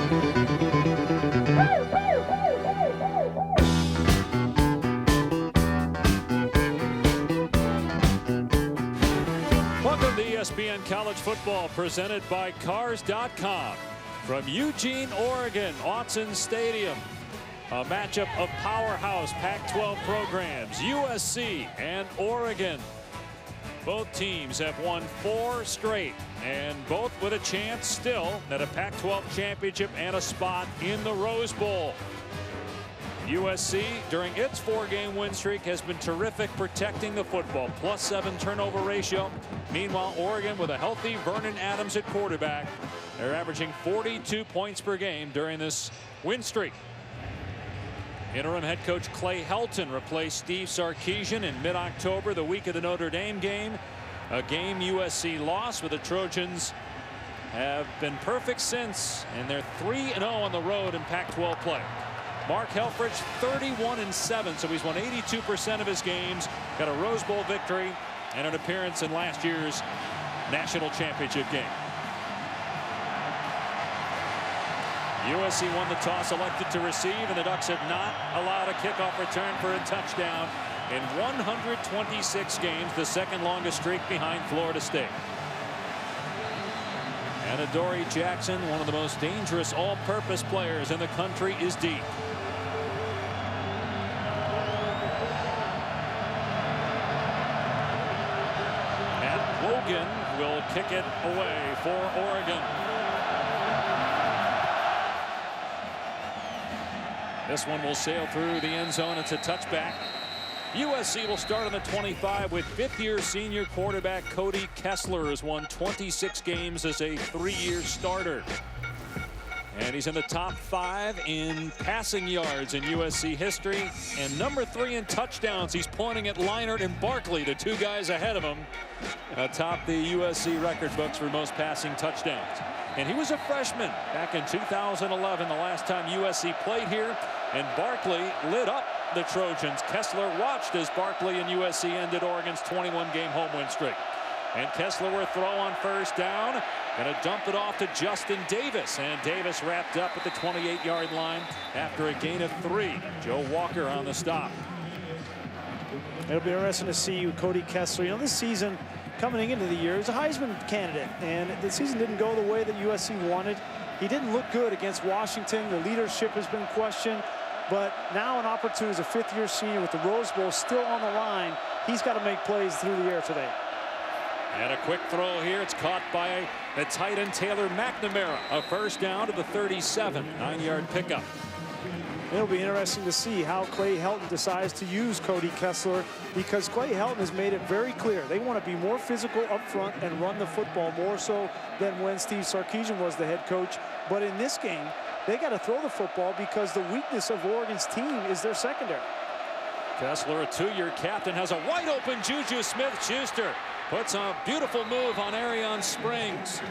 Welcome to ESPN College Football, presented by Cars.com. From Eugene, Oregon, Autzen Stadium. A matchup of powerhouse Pac-12 programs, USC and Oregon. Both teams have won 4 straight, and both with a chance still at a Pac-12 championship and a spot in the Rose Bowl. USC, during its 4-game win streak, has been terrific protecting the football. +7 turnover ratio. Meanwhile, Oregon, with a healthy Vernon Adams at quarterback, they're averaging 42 points per game during this win streak. Interim head coach Clay Helton replaced Steve Sarkisian in mid-October, the week of the Notre Dame game. A game USC lost, with the Trojans have been perfect since, and they're 3-0 on the road in Pac-12 play. Mark Helfrich 31-7, so he's won 82% of his games, got a Rose Bowl victory and an appearance in last year's national championship game. USC won the toss, elected to receive, and the Ducks have not allowed a kickoff return for a touchdown in 126 games, the second longest streak behind Florida State. And Adoree Jackson, one of the most dangerous all-purpose players in the country, is deep. And Logan will kick it away for Oregon. This one will sail through the end zone. It's a touchback. USC will start on the 25 with 5th-year senior quarterback Cody Kessler, has won 26 games as a 3-year starter. And he's in the top 5 in passing yards in USC history, and number 3 in touchdowns. He's pointing at Leinart and Barkley, the 2 guys ahead of him, atop the USC record books for most passing touchdowns. And he was a freshman back in 2011, the last time USC played here, and Barkley lit up the Trojans. Kessler watched as Barkley and USC ended Oregon's 21-game home win streak. And Kessler will throw on first down, gonna dump it off to Justin Davis, and Davis wrapped up at the 28-yard line after a gain of 3. Joe Walker on the stop. It'll be interesting to see Cody Kessler. You know, this season, coming into the year, he's a Heisman candidate, and the season didn't go the way that USC wanted. He didn't look good against Washington. The leadership has been questioned, but now an opportunity as a 5th-year senior with the Rose Bowl still on the line. He's got to make plays through the air today. And a quick throw here. It's caught by the tight end Taylor McNamara. A first down to the 37. 9-yard pickup. It'll be interesting to see how Clay Helton decides to use Cody Kessler, because Clay Helton has made it very clear they want to be more physical up front and run the football more so than when Steve Sarkisian was the head coach. But in this game, they got to throw the football because the weakness of Oregon's team is their secondary. Kessler, a 2-year captain, has a wide open Juju Smith-Schuster. Puts a beautiful move on Arion Springs.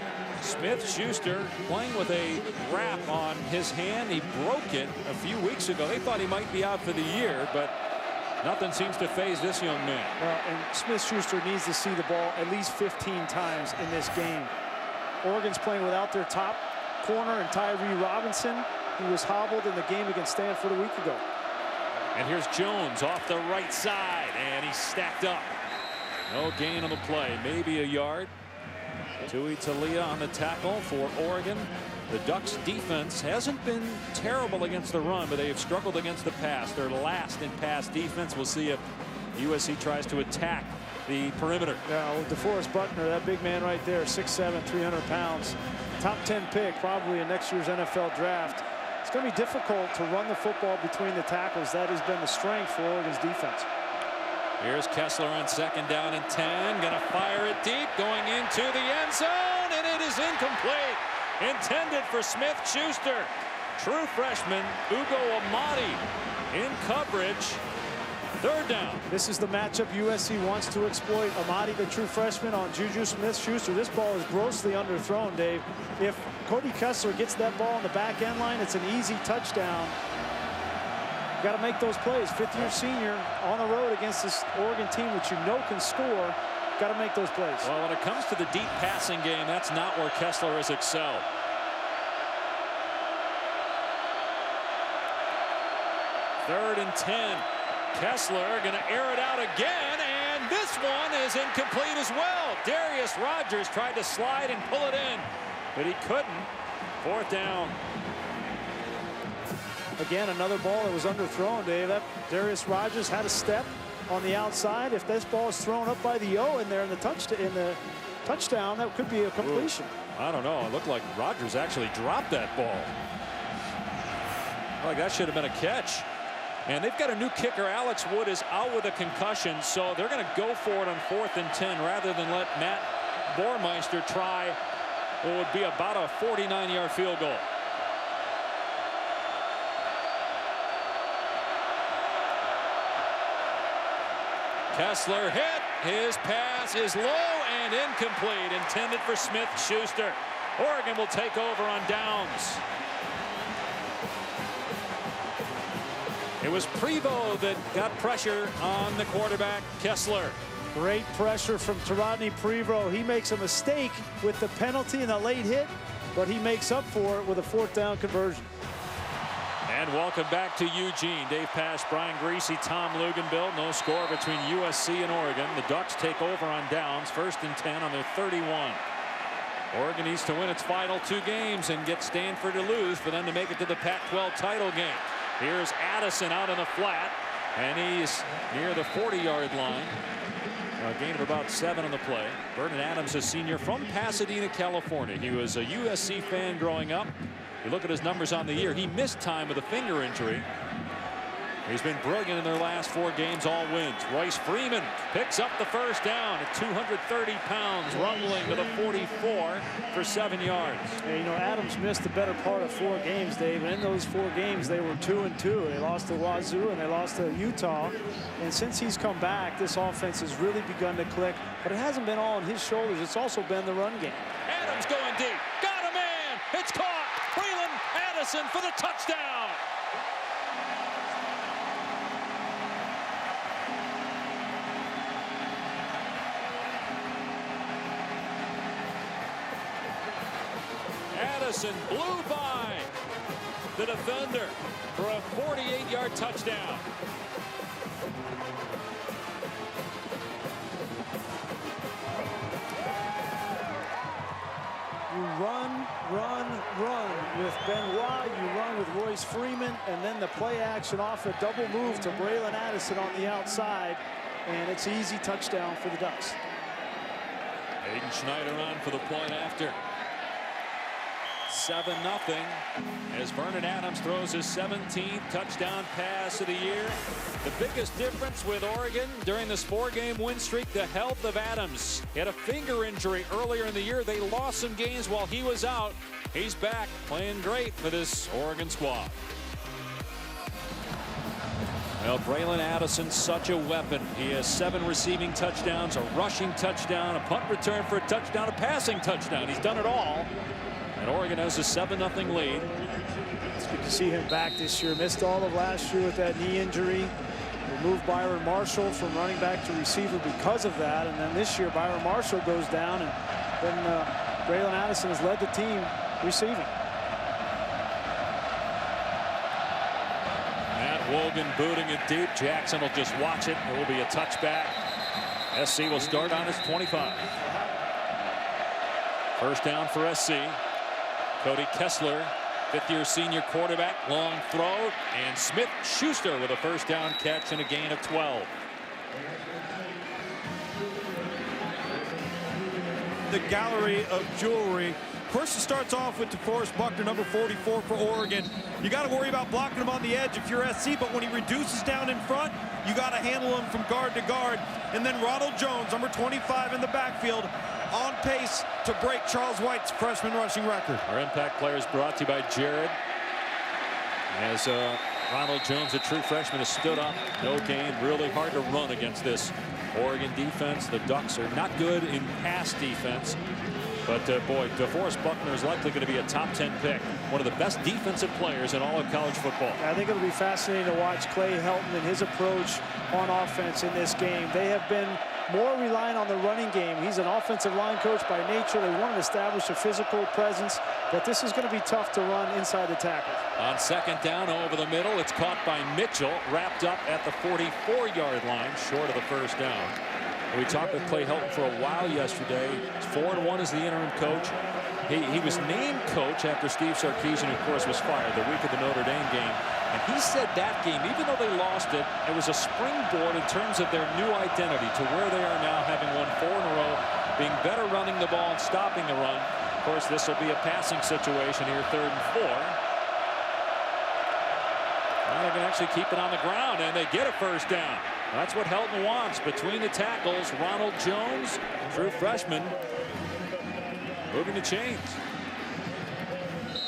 Smith-Schuster playing with a wrap on his hand. He broke it a few weeks ago. They thought he might be out for the year, but nothing seems to faze this young man. Well, and Smith-Schuster needs to see the ball at least 15 times in this game. Oregon's playing without their top corner and Tyree Robinson. He was hobbled in the game against Stanford a week ago. And here's Jones off the right side, and he's stacked up. No gain on the play, maybe a yard. Tui Talia on the tackle for Oregon. The Ducks defense hasn't been terrible against the run, but they have struggled against the pass. They're last in pass defense. We'll see if USC tries to attack the perimeter. Yeah, well, DeForest Buckner, that big man right there, 6'7", 300 pounds. Top 10 pick probably in next year's NFL draft. It's going to be difficult to run the football between the tackles. That has been the strength for Oregon's defense. Here's Kessler on 2nd down and 10. Gonna fire it deep, going into the end zone, and it is incomplete. Intended for Smith-Schuster. True freshman Ugo Amadi in coverage. 3rd down. This is the matchup USC wants to exploit. Amadi, the true freshman, on Juju Smith-Schuster. This ball is grossly underthrown, Dave. If Cody Kessler gets that ball on the back end line, it's an easy touchdown. Got to make those plays. 5th-year senior on the road against this Oregon team, which you know can score. Got to make those plays. Well, when it comes to the deep passing game, that's not where Kessler has excelled. 3rd and 10. Kessler going to air it out again, and this one is incomplete as well. Darius Rogers tried to slide and pull it in, but he couldn't. 4th down. Again, another ball that was underthrown, Dave. That Darius Rogers had a step on the outside. If this ball is thrown up by the O in there in the touchdown, that could be a completion. Ooh, I don't know. It looked like Rogers actually dropped that ball. Like that should have been a catch. And they've got a new kicker. Alex Wood is out with a concussion, so they're going to go for it on 4th and 10 rather than let Matt Bormeister try what would be about a 49-yard field goal. Kessler hit. His pass is low and incomplete. Intended for Smith-Schuster. Oregon will take over on downs. It was Prevost that got pressure on the quarterback, Kessler. Great pressure from Rodney Prevost. He makes a mistake with the penalty and a late hit, but he makes up for it with a 4th down conversion. And welcome back to Eugene. Dave Pasch, Brian Greasy, Tom Luganbill. No score between USC and Oregon. The Ducks take over on downs. 1st and 10 on their 31. Oregon needs to win its final 2 games and get Stanford to lose for them to make it to the Pac-12 title game. Here's Addison out in the flat, and he's near the 40-yard line. A gain of about 7 on the play. Vernon Adams, a senior from Pasadena, California. He was a USC fan growing up. You look at his numbers on the year. He missed time with a finger injury. He's been brilliant in their last 4 games, all wins. Royce Freeman picks up the 1st down at 230 pounds, rumbling to the 44 for 7 yards. Yeah, you know, Adams missed the better part of 4 games, Dave. And in those 4 games, they were 2-2. They lost to Wazoo and they lost to Utah. And since he's come back, this offense has really begun to click. But it hasn't been all on his shoulders. It's also been the run game. Adams going deep. Got a man. It's caught. Braylon Addison for the touchdown. Addison blew by the defender for a 48-yard touchdown. You run with Benoit, you run with Royce Freeman, and then the play action off a double move to Braylon Addison on the outside, and it's an easy touchdown for the Ducks. Aiden Schneider on for the point after. 7-0 as Vernon Adams throws his 17th touchdown pass of the year. The biggest difference with Oregon during this 4-game win streak, the health of Adams. He had a finger injury earlier in the year. They lost some games while he was out. He's back playing great for this Oregon squad. Well, Braylon Addison, such a weapon. He has 7 receiving touchdowns, a rushing touchdown, a punt return for a touchdown, a passing touchdown. He's done it all. And Oregon has a 7-0 lead. It's good to see him back this year. Missed all of last year with that knee injury. Removed Byron Marshall from running back to receiver because of that. And then this year, Byron Marshall goes down, and then Braylon Addison has led the team receiving. Matt Wogan booting it deep. Jackson will just watch it. It will be a touchback. SC will start on his 25. 1st down for SC. Cody Kessler, 5th-year senior quarterback, long throw, and Smith-Schuster with a 1st down catch and a gain of 12. The gallery of jewelry. Of course, it starts off with DeForest Buckner, number 44 for Oregon. You got to worry about blocking him on the edge if you're SC, but when he reduces down in front, you got to handle him from guard to guard. And then Ronald Jones, number 25 in the backfield, on pace to break Charles White's freshman rushing record. Our impact players brought to you by Jared. As Ronald Jones, a true freshman, has stood up. No gain. Really hard to run against this Oregon defense. The Ducks are not good in pass defense. But, boy, DeForest Buckner is likely going to be a top 10 pick. One of the best defensive players in all of college football. I think it'll be fascinating to watch Clay Helton and his approach on offense in this game. They have been more relying on the running game. He's an offensive line coach by nature. They want to establish a physical presence, but this is going to be tough to run inside the tackle. On second down over the middle, it's caught by Mitchell, wrapped up at the 44-yard line, short of the first down. We talked with Clay Helton for a while yesterday. 4-1 as the interim coach. He was named coach after Steve Sarkisian, of course, was fired the week of the Notre Dame game. And he said that game, even though they lost it, it was a springboard in terms of their new identity to where they are now, having won 4 in a row, being better running the ball and stopping the run. Of course, this will be a passing situation here, 3rd and 4. Well, they can actually keep it on the ground, and they get a first down. That's what Helton wants. Between the tackles, Ronald Jones, true freshman, moving the chains.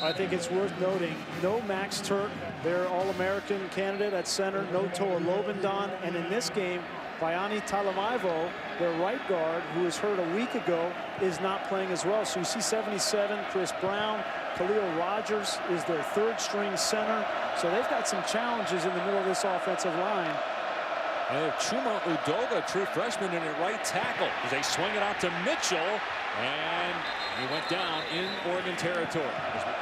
I think it's worth noting, no Max Turk, their All-American candidate at center, no Toa Lobendon, and in this game, Bayani Talamaivo, their right guard, who was hurt a week ago, is not playing as well. So you see 77, Chris Brown, Khalil Rogers is their 3rd string center. So they've got some challenges in the middle of this offensive line. And they have Chuma Udoga, true freshman, in at right tackle as they swing it out to Mitchell, and he went down in Oregon territory.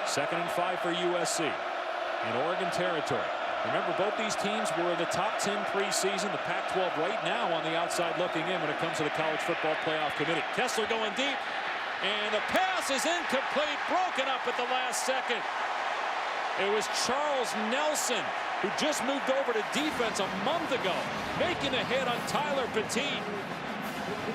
2nd and 5 for USC in Oregon territory. Remember, both these teams were in the top 10 preseason. The Pac-12 right now on the outside looking in when it comes to the College Football Playoff Committee. Kessler going deep, and the pass is incomplete, broken up at the last second. It was Charles Nelson, who just moved over to defense a month ago, making a hit on Tyler Petit.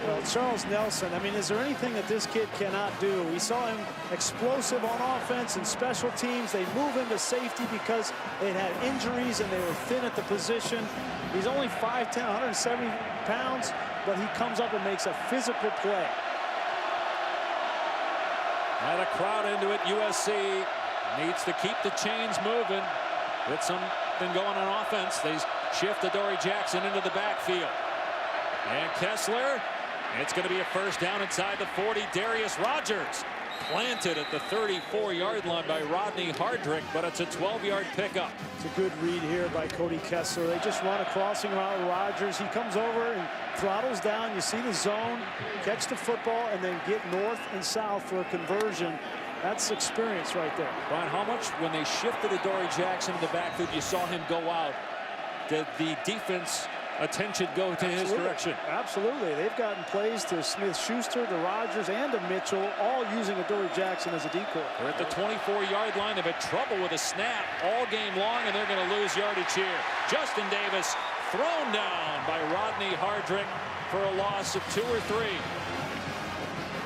Well, Charles Nelson, I mean, is there anything that this kid cannot do? We saw him explosive on offense and special teams. They move him to safety because they had injuries and they were thin at the position. He's only 5'10", 170 pounds, but he comes up and makes a physical play. Had a crowd into it. USC needs to keep the chains moving. With something going on offense, they shift Adoree Jackson into the backfield. And Kessler, it's going to be a first down inside the 40. Darius Rogers planted at the 34-yard line by Rodney Hardrick, but it's a 12-yard pickup. It's a good read here by Cody Kessler. They just run a crossing route with Rogers. He comes over and throttles down. You see the zone, catch the football, and then get north and south for a conversion. That's experience right there. Brian, how much, when they shifted Adoree Jackson in the backfield, you saw him go out, did the defense attention go to his direction? Absolutely. They've gotten plays to Smith-Schuster, to Rogers, and to Mitchell, all using Adoree Jackson as a decoy. They're at the 24-yard line. They've had trouble with a snap all game long, and they're going to lose yardage here. Justin Davis thrown down by Rodney Hardrick for a loss of 2 or 3.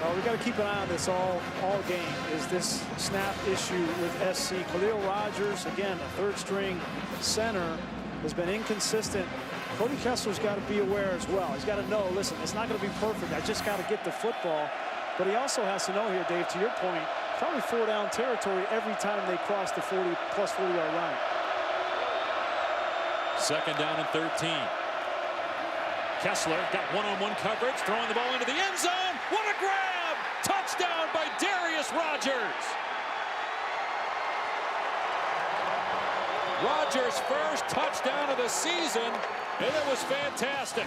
Well, we've got to keep an eye on this all game. Is this snap issue with SC? Khalil Rogers, again, a 3rd string center, has been inconsistent. Cody Kessler's got to be aware as well. He's got to know, listen, it's not going to be perfect. I just got to get the football. But he also has to know here, Dave, to your point, probably 4-down territory every time they cross the 40-plus 40-yard line. 2nd down and 13. Kessler got one-on-one coverage, throwing the ball into the end zone. What a grab! Touchdown by Darius Rogers. Rogers' first touchdown of the season, and it was fantastic.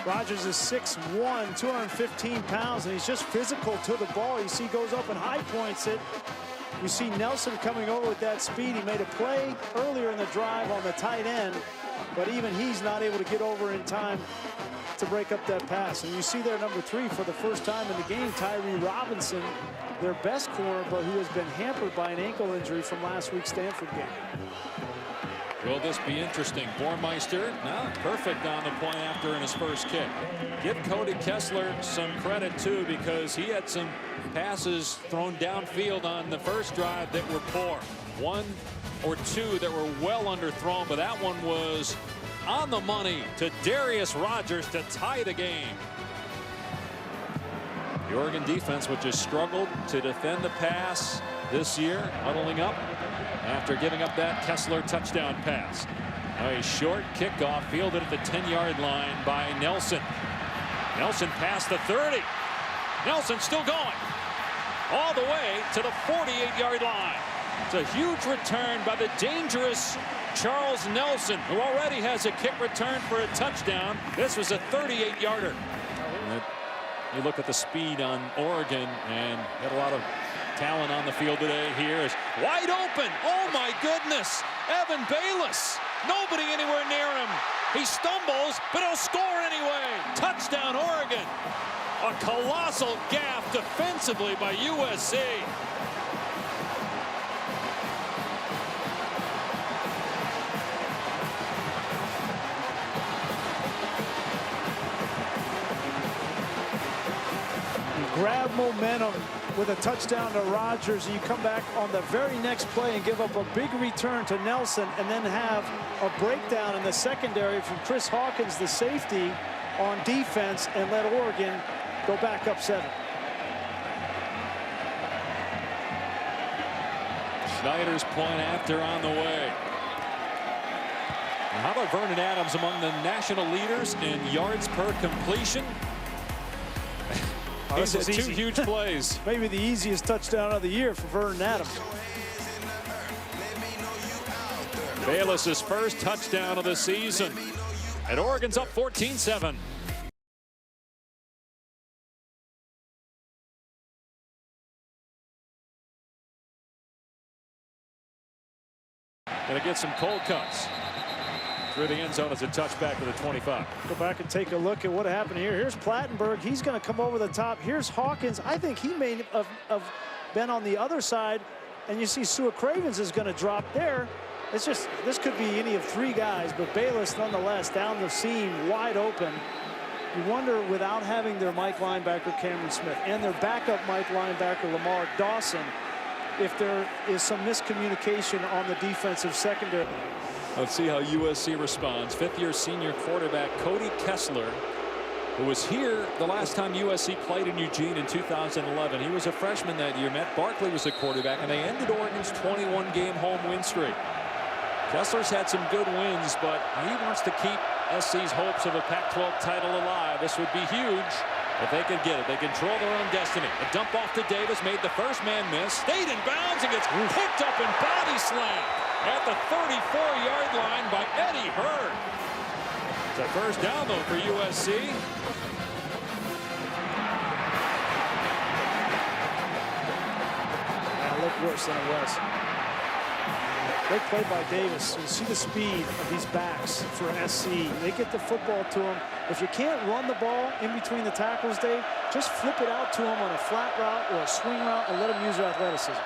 Rogers is 6'1", 215 pounds, and he's just physical to the ball. You see, he goes up and high points it. You see Nelson coming over with that speed. He made a play earlier in the drive on the tight end, but even he's not able to get over in time to break up that pass. And you see there, number 3 for the first time in the game, Tyree Robinson, their best corner, but who has been hampered by an ankle injury from last week's Stanford game. Will this be interesting? Bormeister, no, perfect on the point after in his first kick. Give Cody Kessler some credit, too, because he had some passes thrown downfield on the first drive that were poor. 1 or 2 that were well underthrown, but that one was on the money to Darius Rogers to tie the game. The Oregon defense, which has struggled to defend the pass this year, huddling up after giving up that Kessler touchdown pass. A short kickoff fielded at the 10-yard line by Nelson. Nelson past the 30. Nelson still going all the way to the 48-yard line. It's a huge return by the dangerous Charles Nelson, who already has a kick return for a touchdown. This was a 38-yarder. You look at the speed on Oregon, and had a lot of talent on the field today. Here is wide open. Oh my goodness. Evan Bayless. Nobody anywhere near him. He stumbles, but he'll score anyway. Touchdown, Oregon. A colossal gaffe defensively by USC. Grab momentum with a touchdown to Rodgers, and you come back on the very next play and give up a big return to Nelson, and then have a breakdown in the secondary from Chris Hawkins, the safety, on defense, and let Oregon go back up 7. Schneider's point after on the way. And how about Vernon Adams among the national leaders in yards per completion? These are 2 huge plays. Maybe the easiest touchdown of the year for Vernon Adams. Bayless's first touchdown of the season. And Oregon's up 14-7. Gonna get some cold cuts. Through the end zone as a touchback to the 25. Go back and take a look at what happened here. Here's Plattenberg. He's going to come over the top. Here's Hawkins. I think he may have been on the other side. And you see Sua Cravens is going to drop there. It's just, this could be any of 3 guys, but Bayless nonetheless down the seam, wide open. You wonder, without having their Mike linebacker Cameron Smith and their backup Mike linebacker Lamar Dawson, if there is some miscommunication on the defensive secondary. Let's see how USC responds. 5th-year senior quarterback Cody Kessler, who was here the last time USC played in Eugene in 2011. He was a freshman that year. Matt Barkley was the quarterback, and they ended Oregon's 21-game home win streak. Kessler's had some good wins, but he wants to keep SC's hopes of a Pac-12 title alive. This would be huge if they could get it. They control their own destiny. A dump off to Davis, made the first man miss, stayed in bounds, and gets picked up and body slammed at the 34-yard line by Eddie Hurd. It's a first down, though, for USC. Look worse than it was. Great play by Davis. You see the speed of these backs for SC. They get the football to him. If you can't run the ball in between the tackles, Dave, just flip it out to him on a flat route or a swing route and let him use their athleticism.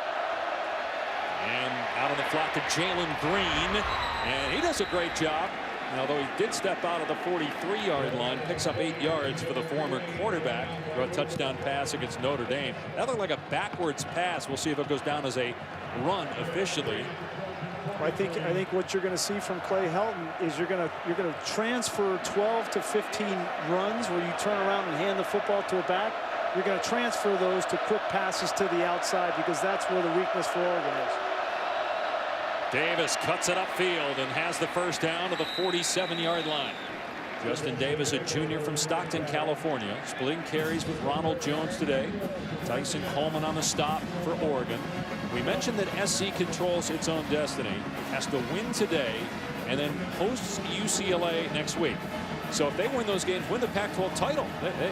And out on the flat to Jalen Green, and he does a great job. And although he did step out of the 43-yard line, picks up 8 yards for the former quarterback for a touchdown pass against Notre Dame. That looked like a backwards pass. We'll see if it goes down as a run officially. I think what you're going to see from Clay Helton is you're going to transfer 12 to 15 runs where you turn around and hand the football to a back. You're going to transfer those to quick passes to the outside, because that's where the weakness for Oregon is. Davis cuts it upfield and has the first down to the 47-yard line. Justin Davis, a junior from Stockton, California, splitting carries with Ronald Jones today. Tyson Coleman on the stop for Oregon. We mentioned that SC controls its own destiny, has to win today, and then hosts UCLA next week. So if they win those games, win the Pac-12 title,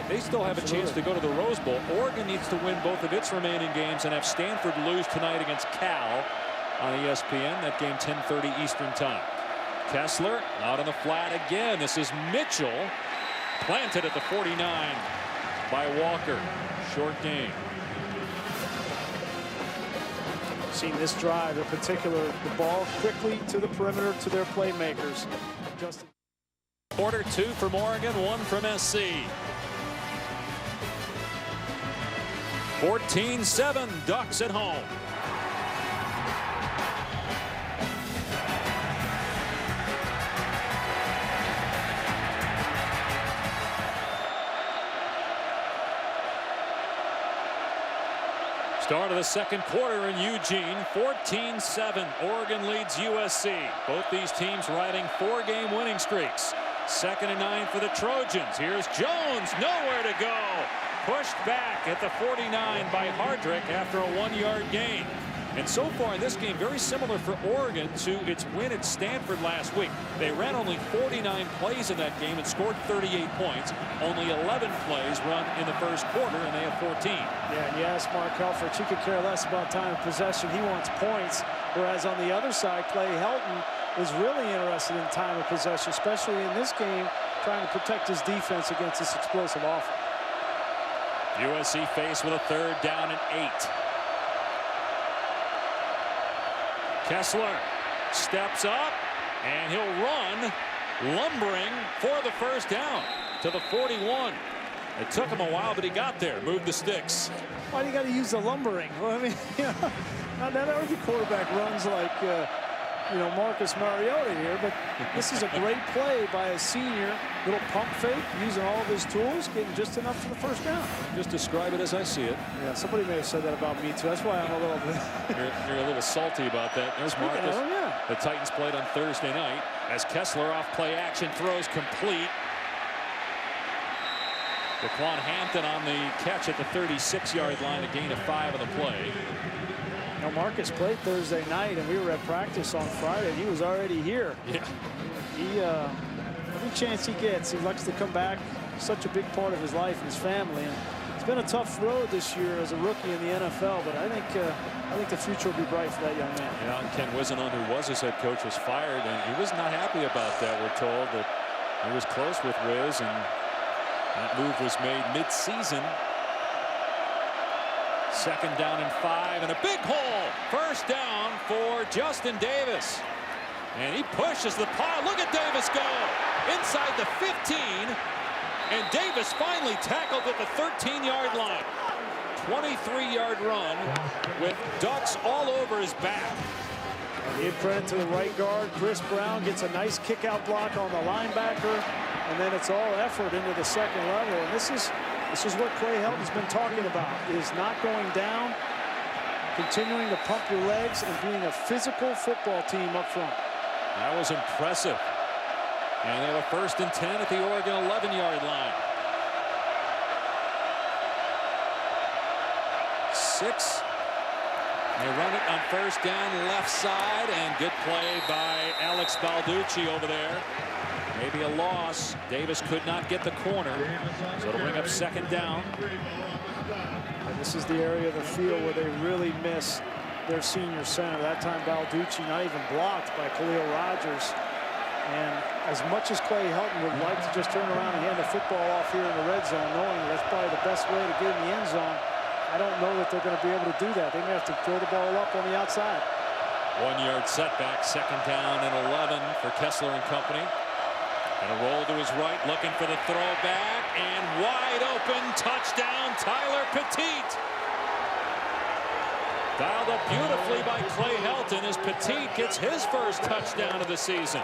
they still have a chance to go to the Rose Bowl. Oregon needs to win both of its remaining games and have Stanford lose tonight against Cal on ESPN. That game 10:30 Eastern time. Kessler out on the flat again. This is Mitchell, planted at the 49 by Walker. Short game. Seen this drive in particular, the ball quickly to the perimeter to their playmakers. Justin. Quarter 2 from Oregon, 1 from SC. 14-7 Ducks at home. Start of the second quarter in Eugene, 14-7. Oregon leads USC. Both these teams riding 4-game winning streaks. 2nd and 9 for the Trojans. Here's Jones, nowhere to go. Pushed back at the 49 by Hardrick after a 1-yard gain. And so far in this game, very similar for Oregon to its win at Stanford last week. They ran only 49 plays in that game and scored 38 points. Only 11 plays run in the first quarter, and they have 14. Yeah, and you ask Mark Helfrich, he could care less about time of possession. He wants points. Whereas on the other side, Clay Helton is really interested in time of possession, especially in this game, trying to protect his defense against this explosive offense. USC faced with a 3rd down and 8. Kessler steps up, and he'll run, lumbering for the 1st down to the 41. It took him a while, but he got there. Moved the sticks. Why do you got to use the lumbering? Well, I mean, you know, not every quarterback runs like, you know, Marcus Mariota here, but this is a great play by a senior. Little pump fake, using all of his tools, getting just enough for the 1st down. Just describe it as I see it. Yeah, somebody may have said that about me too. That's why I'm a little bit. you're a little salty about that. There's Marcus. Yeah. The Titans played on Thursday night as Kessler off play action throws complete. DeQuan Hampton on the catch at the 36-yard line, a gain of 5 on the play. Now Marcus played Thursday night, and we were at practice on Friday. He was already here. Yeah. He every chance he gets, he likes to come back. Such a big part of his life and his family. And it's been a tough road this year as a rookie in the NFL, but I think the future will be bright for that young man. Yeah, and Ken Wisenon, who was his head coach, was fired, and he was not happy about that. We're told that he was close with Wiz, and that move was made mid-season. 2nd down and 5, and a big hole. 1st down for Justin Davis. And he pushes the pile. Look at Davis go inside the 15. And Davis finally tackled at the 13-yard line. 23-yard run with ducks all over his back. Give credit to the right guard. Chris Brown gets a nice kick-out block on the linebacker. And then it's all effort into the 2nd level. And this is what Clay Helton's been talking about, is not going down, continuing to pump your legs, and being a physical football team up front. That was impressive. And they have a 1st and 10 at the Oregon 11-yard line. 6. They run it on 1st down, left side, and good play by Alex Balducci over there. Maybe a loss. Davis could not get the corner, so it'll bring up 2nd down. And this is the area of the field where they really miss their senior center. That time Balducci not even blocked by Khalil Rogers. And as much as Clay Helton would like to just turn around and hand the football off here in the red zone, knowing that's probably the best way to get in the end zone, I don't know that they're going to be able to do that. They may have to throw the ball up on the outside. 1-yard setback, 2nd down and 11 for Kessler and company. And a roll to his right, looking for the throwback, and wide open touchdown, Tyler Petit. Dialed up beautifully by Clay Helton as Petit gets his 1st touchdown of the season.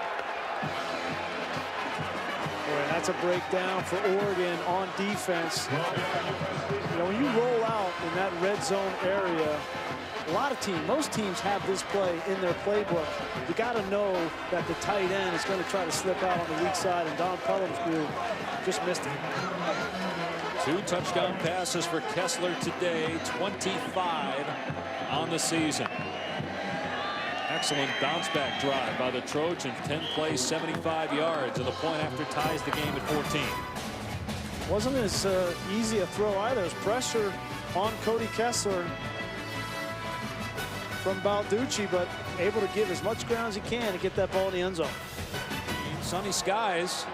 Boy, that's a breakdown for Oregon on defense. You know, when you roll out in that red zone area, a lot of teams, most teams have this play in their playbook. You got to know that the tight end is going to try to slip out on the weak side, and Don Pullum's group just missed it. 2 touchdown passes for Kessler today, 25 on the season. Excellent bounce-back drive by the Trojans. 10 plays, 75 yards, and the point after ties the game at 14. Wasn't as easy a throw either. There's pressure on Cody Kessler from Balducci, but able to give as much ground as he can to get that ball in the end zone. Sunny skies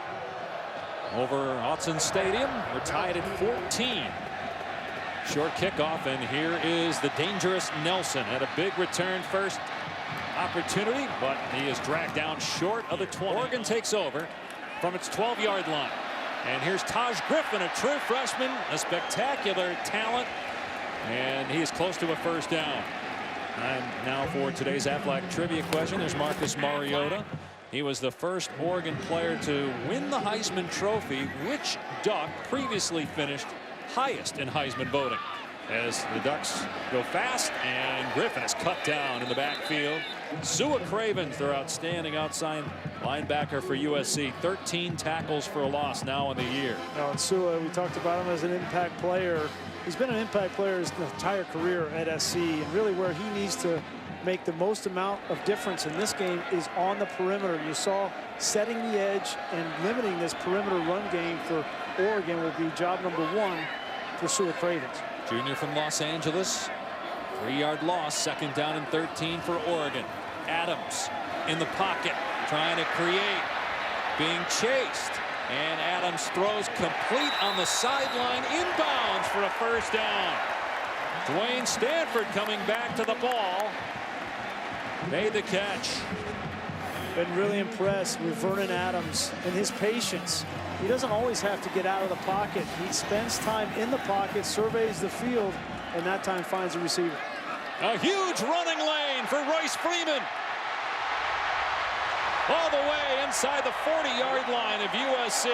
over Autzen Stadium. We're tied at 14. Short kickoff, and here is the dangerous Nelson. Had a big return first opportunity, but he is dragged down short of the 20. Oregon takes over from its 12-yard line. And here's Taj Griffin, a true freshman, a spectacular talent, and he is close to a 1st down. And now for today's Aflac trivia question, there's Marcus Mariota. He was the first Oregon player to win the Heisman Trophy. Which Duck previously finished highest in Heisman voting? As the Ducks go fast, and Griffin is cut down in the backfield. Sua Cravens, their outstanding outside linebacker for USC. 13 tackles for a loss now in the year. Now, and Sua, we talked about him as an impact player. He's been an impact player his entire career at SC, and really where he needs to make the most amount of difference in this game is on the perimeter. You saw setting the edge and limiting this perimeter run game for Oregon will be job number 1 for Sua Cravens. Junior from Los Angeles. 3-yard loss, 2nd down and 13 for Oregon. Adams in the pocket, trying to create, being chased. And Adams throws complete on the sideline, inbounds for a 1st down. Dwayne Stanford coming back to the ball. Made the catch. Been really impressed with Vernon Adams and his patience. He doesn't always have to get out of the pocket. He spends time in the pocket, surveys the field, and that time finds a receiver. A huge running lane for Royce Freeman. All the way inside the 40-yard line of USC.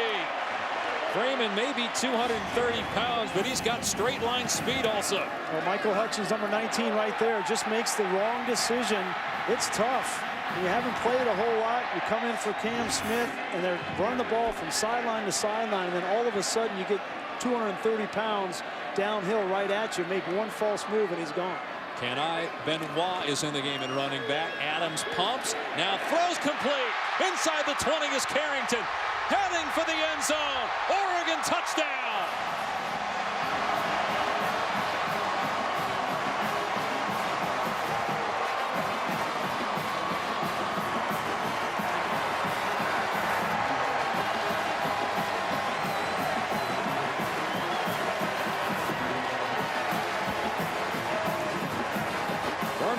Freeman may be 230 pounds, but he's got straight line speed also. Well, Michael Hutchins, number 19 right there, just makes the wrong decision. It's tough. You haven't played a whole lot. You come in for Cam Smith, and they're running the ball from sideline to sideline, and then all of a sudden you get 230 pounds downhill right at you, make one false move, and he's gone. Kenai Benoit is in the game and running back. Adams pumps, now throws complete. Inside the 20 is Carrington, heading for the end zone. Oregon touchdown.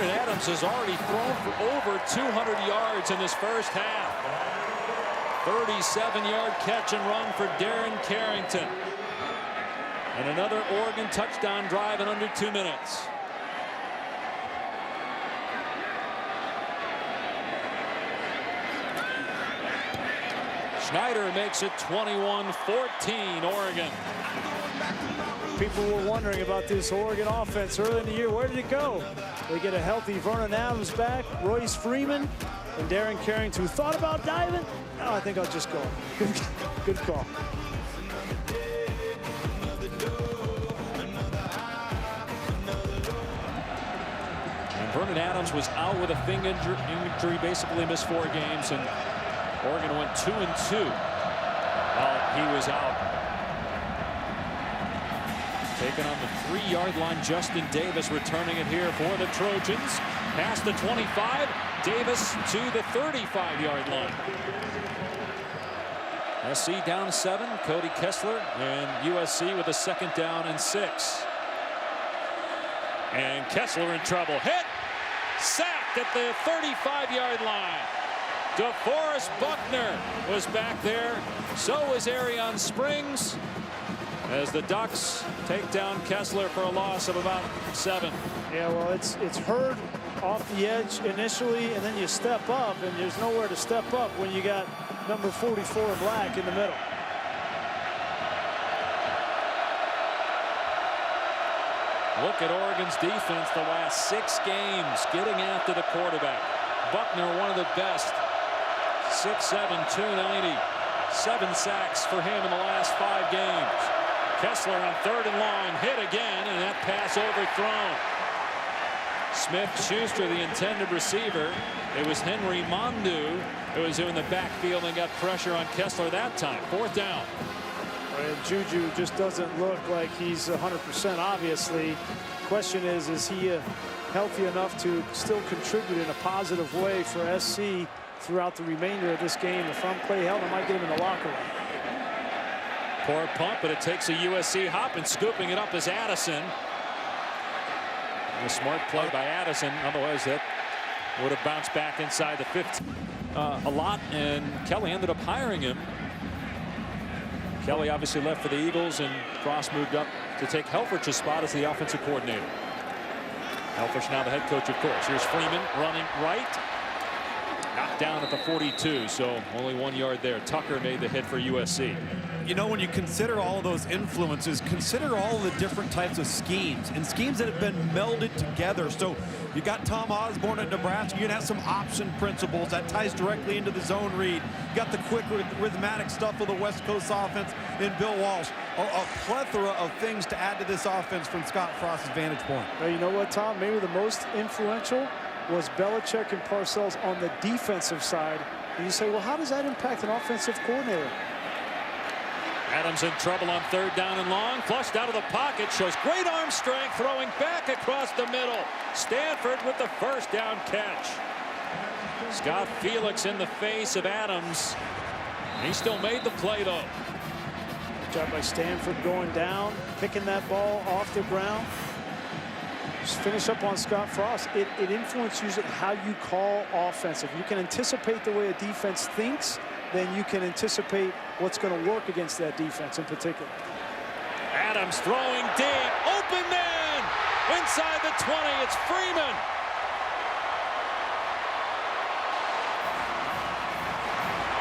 Adams has already thrown for over 200 yards in this 1st half. 37-yard catch and run for Darren Carrington. And another Oregon touchdown drive in under 2 minutes. Schneider makes it 21-14 Oregon. People were wondering about this Oregon offense early in the year. Where did it go? They get a healthy Vernon Adams back, Royce Freeman, and Darren Carrington, who thought about diving. No, I think I'll just go. Good call. And Vernon Adams was out with a finger injury, basically missed 4 games, and Oregon went 2-2 while he was out. Taken on the 3-yard line, Justin Davis returning it here for the Trojans. Past the 25, Davis to the 35-yard line. SC down 7, Cody Kessler, and USC with a 2nd down and 6. And Kessler in trouble. Hit, sacked at the 35-yard line. DeForest Buckner was back there. So was Arion Springs, as the Ducks take down Kessler for a loss of about 7. Yeah, well, it's heard off the edge initially, and then you step up, and there's nowhere to step up when you got number 44 in black in the middle. Look at Oregon's defense the last 6 games, getting after the quarterback. Buckner, one of the best. 6'7", 290. 7 sacks for him in the last 5 games. Kessler on 3rd and long, hit again, and that pass overthrown. Smith-Schuster, the intended receiver. It was Henry Mondu who was in the backfield and got pressure on Kessler that time. 4th down. And Juju just doesn't look like he's 100%, obviously. Question is he healthy enough to still contribute in a positive way for SC throughout the remainder of this game? If I'm Clay Helton, I might get him in the locker room. Poor punt, but it takes a USC hop, and scooping it up is Addison. A smart play by Addison. Otherwise, that would have bounced back inside the 15 a lot, and Kelly ended up hiring him. Kelly obviously left for the Eagles, and Cross moved up to take Helfrich's spot as the offensive coordinator. Helfrich now the head coach, of course. Here's Freeman running right. Knocked down at the 42, so only 1 yard there. Tucker made the hit for USC. You know, when you consider all of those influences, consider all the different types of schemes and schemes that have been melded together. So you got Tom Osborne at Nebraska. You're going to have some option principles that ties directly into the zone read. You got the quick rhythmic stuff of the West Coast offense in Bill Walsh. A plethora of things to add to this offense from Scott Frost's vantage point. Well, you know what, Tom? Maybe the most influential was Belichick and Parcells on the defensive side. And you say, well, how does that impact an offensive coordinator? Adams in trouble on 3rd down and long. Flushed out of the pocket. Shows great arm strength. Throwing back across the middle. Stanford with the 1st down catch. Scott Felix in the face of Adams. He still made the play, though. Good job by Stanford going down, picking that ball off the ground. Just finish up on Scott Frost. It influences how you call offensive. You can anticipate the way a defense thinks, then you can anticipate what's going to work against that defense in particular. Adams throwing deep. Open man! Inside the 20, it's Freeman.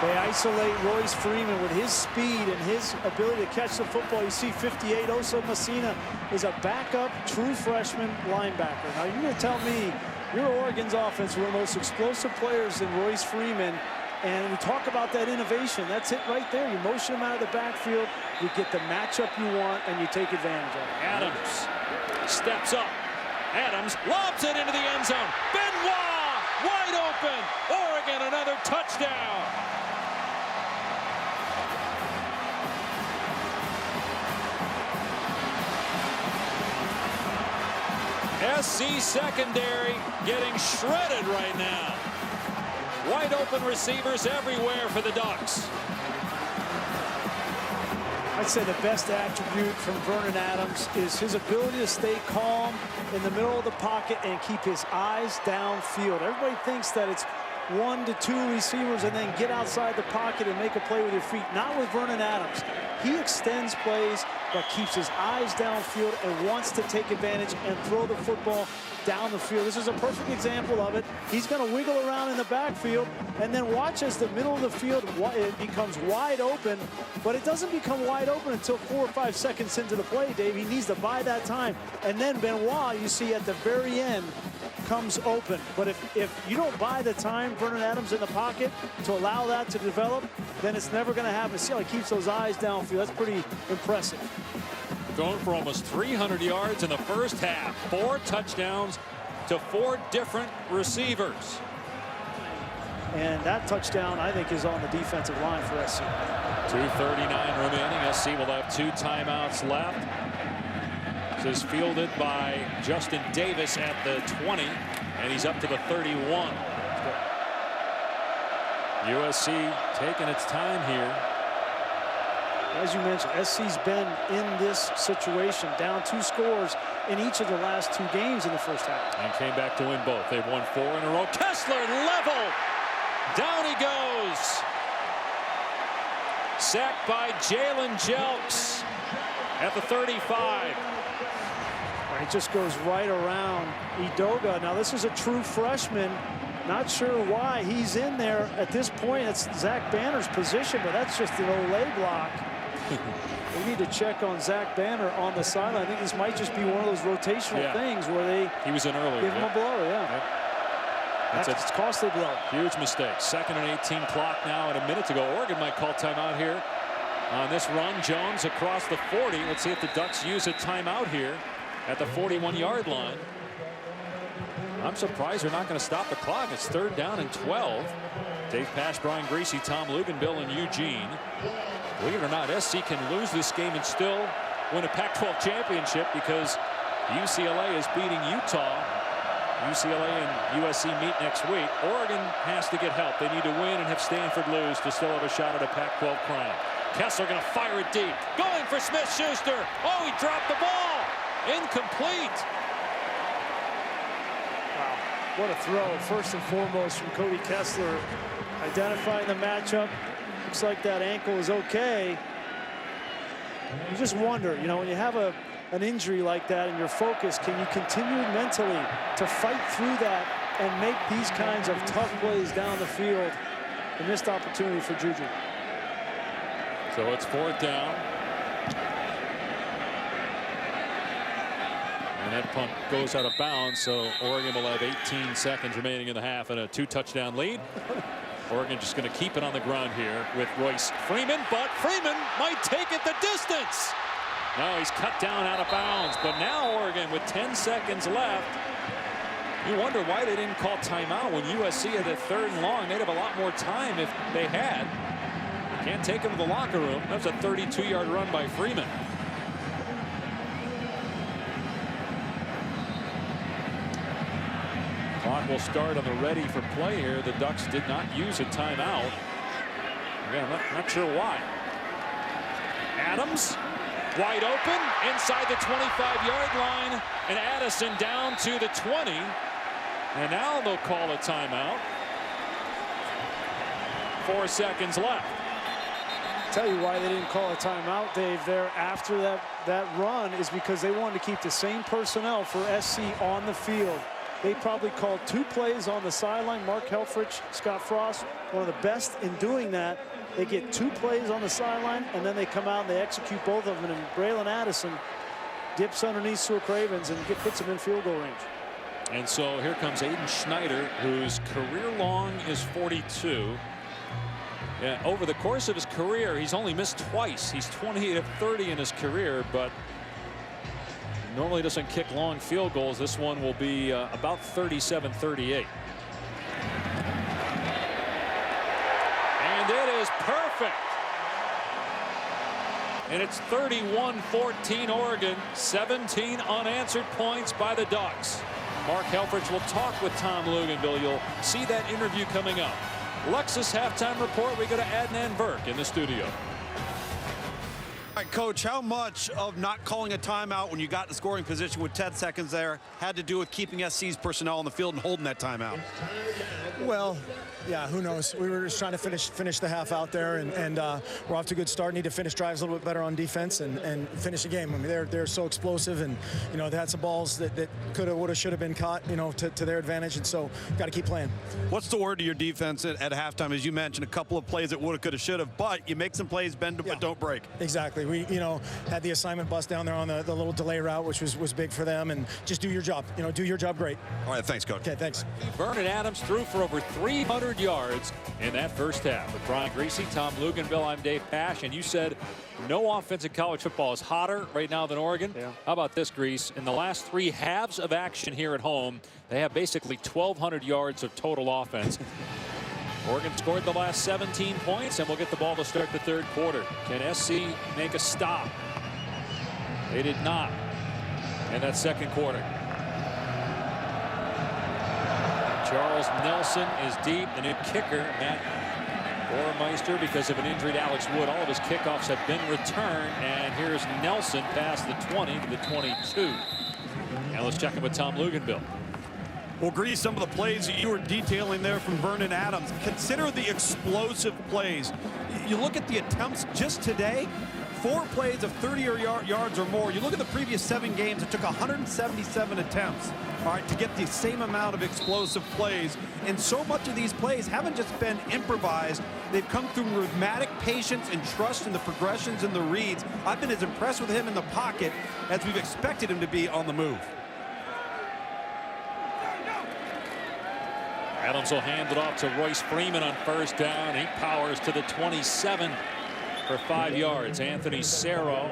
They isolate Royce Freeman with his speed and his ability to catch the football. You see 58, Osa Messina is a backup true freshman linebacker. Now you're going to tell me your Oregon's offense, one of the most explosive players in Royce Freeman. And we talk about that innovation. That's it right there. You motion him out of the backfield, you get the matchup you want, and you take advantage of it. Adams steps up. Adams lobs it into the end zone. Benoit wide open. Oregon another touchdown. SC secondary getting shredded right now. Wide open receivers everywhere for the Ducks. I'd say the best attribute from Vernon Adams is his ability to stay calm in the middle of the pocket and keep his eyes downfield. Everybody thinks that it's 1 to 2 receivers and then get outside the pocket and make a play with your feet. Not with Vernon Adams. He extends plays but keeps his eyes downfield and wants to take advantage and throw the football down the field. This is a perfect example of it. He's going to wiggle around in the backfield and then watch as the middle of the field it becomes wide open, but it doesn't become wide open until 4 or 5 seconds into the play, Dave. He needs to buy that time. And then Benoit, you see at the very end, comes open. But if you don't buy the time, Vernon Adams in the pocket, to allow that to develop, then it's never going to happen. See how he keeps those eyes downfield. That's pretty impressive. Thrown for almost 300 yards in the first half. 4 touchdowns to 4 different receivers. And that touchdown, I think, is on the defensive line for SC. 2:39 remaining. SC will have 2 timeouts left. This is fielded by Justin Davis at the 20, and he's up to the 31. USC taking its time here. As you mentioned, SC's been in this situation, down 2 scores in each of the last 2 games in the first half. And came back to win both. They've won 4 in a row. Kessler level. Down he goes. Sacked by Jalen Jelks at the 35. It just goes right around Edoga. Now this is a true freshman. Not sure why he's in there at this point. It's Zach Banner's position, but that's just an Olay block. We need to check on Zach Banner on the sideline. I think this might just be one of those rotational things where he was in earlier. Give him a blow, That's a costly blow. Huge mistake. 2nd and 18 clock now, and a minute to go. Oregon might call timeout here on this run. Jones across the 40. Let's see if the Ducks use a timeout here at the 41-yard line. I'm surprised they're not going to stop the clock. It's 3rd down and 12. Dave Pasch, Brian Greasy, Tom Luganbill, and Eugene. Believe it or not, SC can lose this game and still win a Pac-12 championship because UCLA is beating Utah. UCLA and USC meet next week. Oregon has to get help. They need to win and have Stanford lose to still have a shot at a Pac-12 crown. Kessler going to fire it deep. Going for Smith-Schuster. Oh, he dropped the ball. Incomplete. Wow, what a throw. First and foremost from Cody Kessler. Identifying the matchup. Looks like that ankle is okay. You just wonder, you know, when you have an injury like that and you're focused, can you continue mentally to fight through that and make these kinds of tough plays down the field. A missed opportunity for Juju. So it's 4th down. And that punt goes out of bounds, so Oregon will have 18 seconds remaining in the half and a 2-touchdown lead. Oregon just going to keep it on the ground here with Royce Freeman, but Freeman might take it the distance. No, he's cut down out of bounds, but now Oregon with 10 seconds left. You wonder why they didn't call timeout when USC had a 3rd and long. They'd have a lot more time if they had. Can't take him to the locker room. That's a 32-yard run by Freeman. Clock will start on the ready for play here. The Ducks did not use a timeout. Again, I'm not sure why. Adams wide open inside the 25-yard line, and Addison down to the 20. And now they'll call a timeout. 4 seconds left. Tell you why they didn't call a timeout, Dave, there after that run is because they wanted to keep the same personnel for SC on the field. They probably called 2 plays on the sideline. Mark Helfrich, Scott Frost, one of the best in doing that. They get 2 plays on the sideline, and then they come out and they execute both of them. And Braylon Addison dips underneath Sewell Cravens and puts him in field goal range. And so here comes Aiden Schneider, whose career long is 42. Yeah, over the course of his career, he's only missed twice. He's 28 of 30 in his career, but normally doesn't kick long field goals. This one will be about 37-38. And it is perfect. And it's 31-14 Oregon. 17 unanswered points by the Ducks. Mark Helfrich will talk with Tom Luginbill. You'll see that interview coming up. Lexus halftime report. We go to Adnan Burke in the studio. All right, Coach, how much of not calling a timeout when you got in scoring position with 10 seconds there had to do with keeping SC's personnel on the field and holding that timeout? Well, yeah, who knows? We were just trying to finish the half out there, and we're off to a good start. Need to finish drives a little bit better on defense and finish the game. I mean, they're so explosive, and you know they had some balls that could have, would have, should have been caught, you know, to their advantage, and so got to keep playing. What's the word to your defense at halftime? As you mentioned, a couple of plays that would have, could have, should have, but you make some plays, bend but don't break. Exactly. We had the assignment bust down there on the little delay route, which was big for them, and just do your job. You know, do your job great. All right, thanks, Coach. Okay, thanks. Vernon Adams threw for over 300 yards in that first half. With Brian Greasy, Tom Luginbill, I'm Dave Pasch, and you said no offense in college football is hotter right now than Oregon. Yeah. How about this, Grease? In the last 3 halves of action here at home, they have basically 1,200 yards of total offense. Oregon scored the last 17 points, and we'll get the ball to start the 3rd quarter. Can SC make a stop? They did not in that 2nd quarter. Charles Nelson is deep. The new kicker, Matt Bormeister, because of an injury to Alex Wood. All of his kickoffs have been returned. And here's Nelson past the 20 to the 22. Now let's check in with Tom Luginbill. Well, Grease, some of the plays that you were detailing there from Vernon Adams. Consider the explosive plays. You look at the attempts just today, 4 plays of 30 yards or more. You look at the previous 7 games, it took 177 attempts, all right, to get the same amount of explosive plays. And so much of these plays haven't just been improvised. They've come through rhythmic patience and trust in the progressions and the reads. I've been as impressed with him in the pocket as we've expected him to be on the move. Adams will hand it off to Royce Freeman on 1st down. He powers to the 27 for 5 yards. Anthony Cerro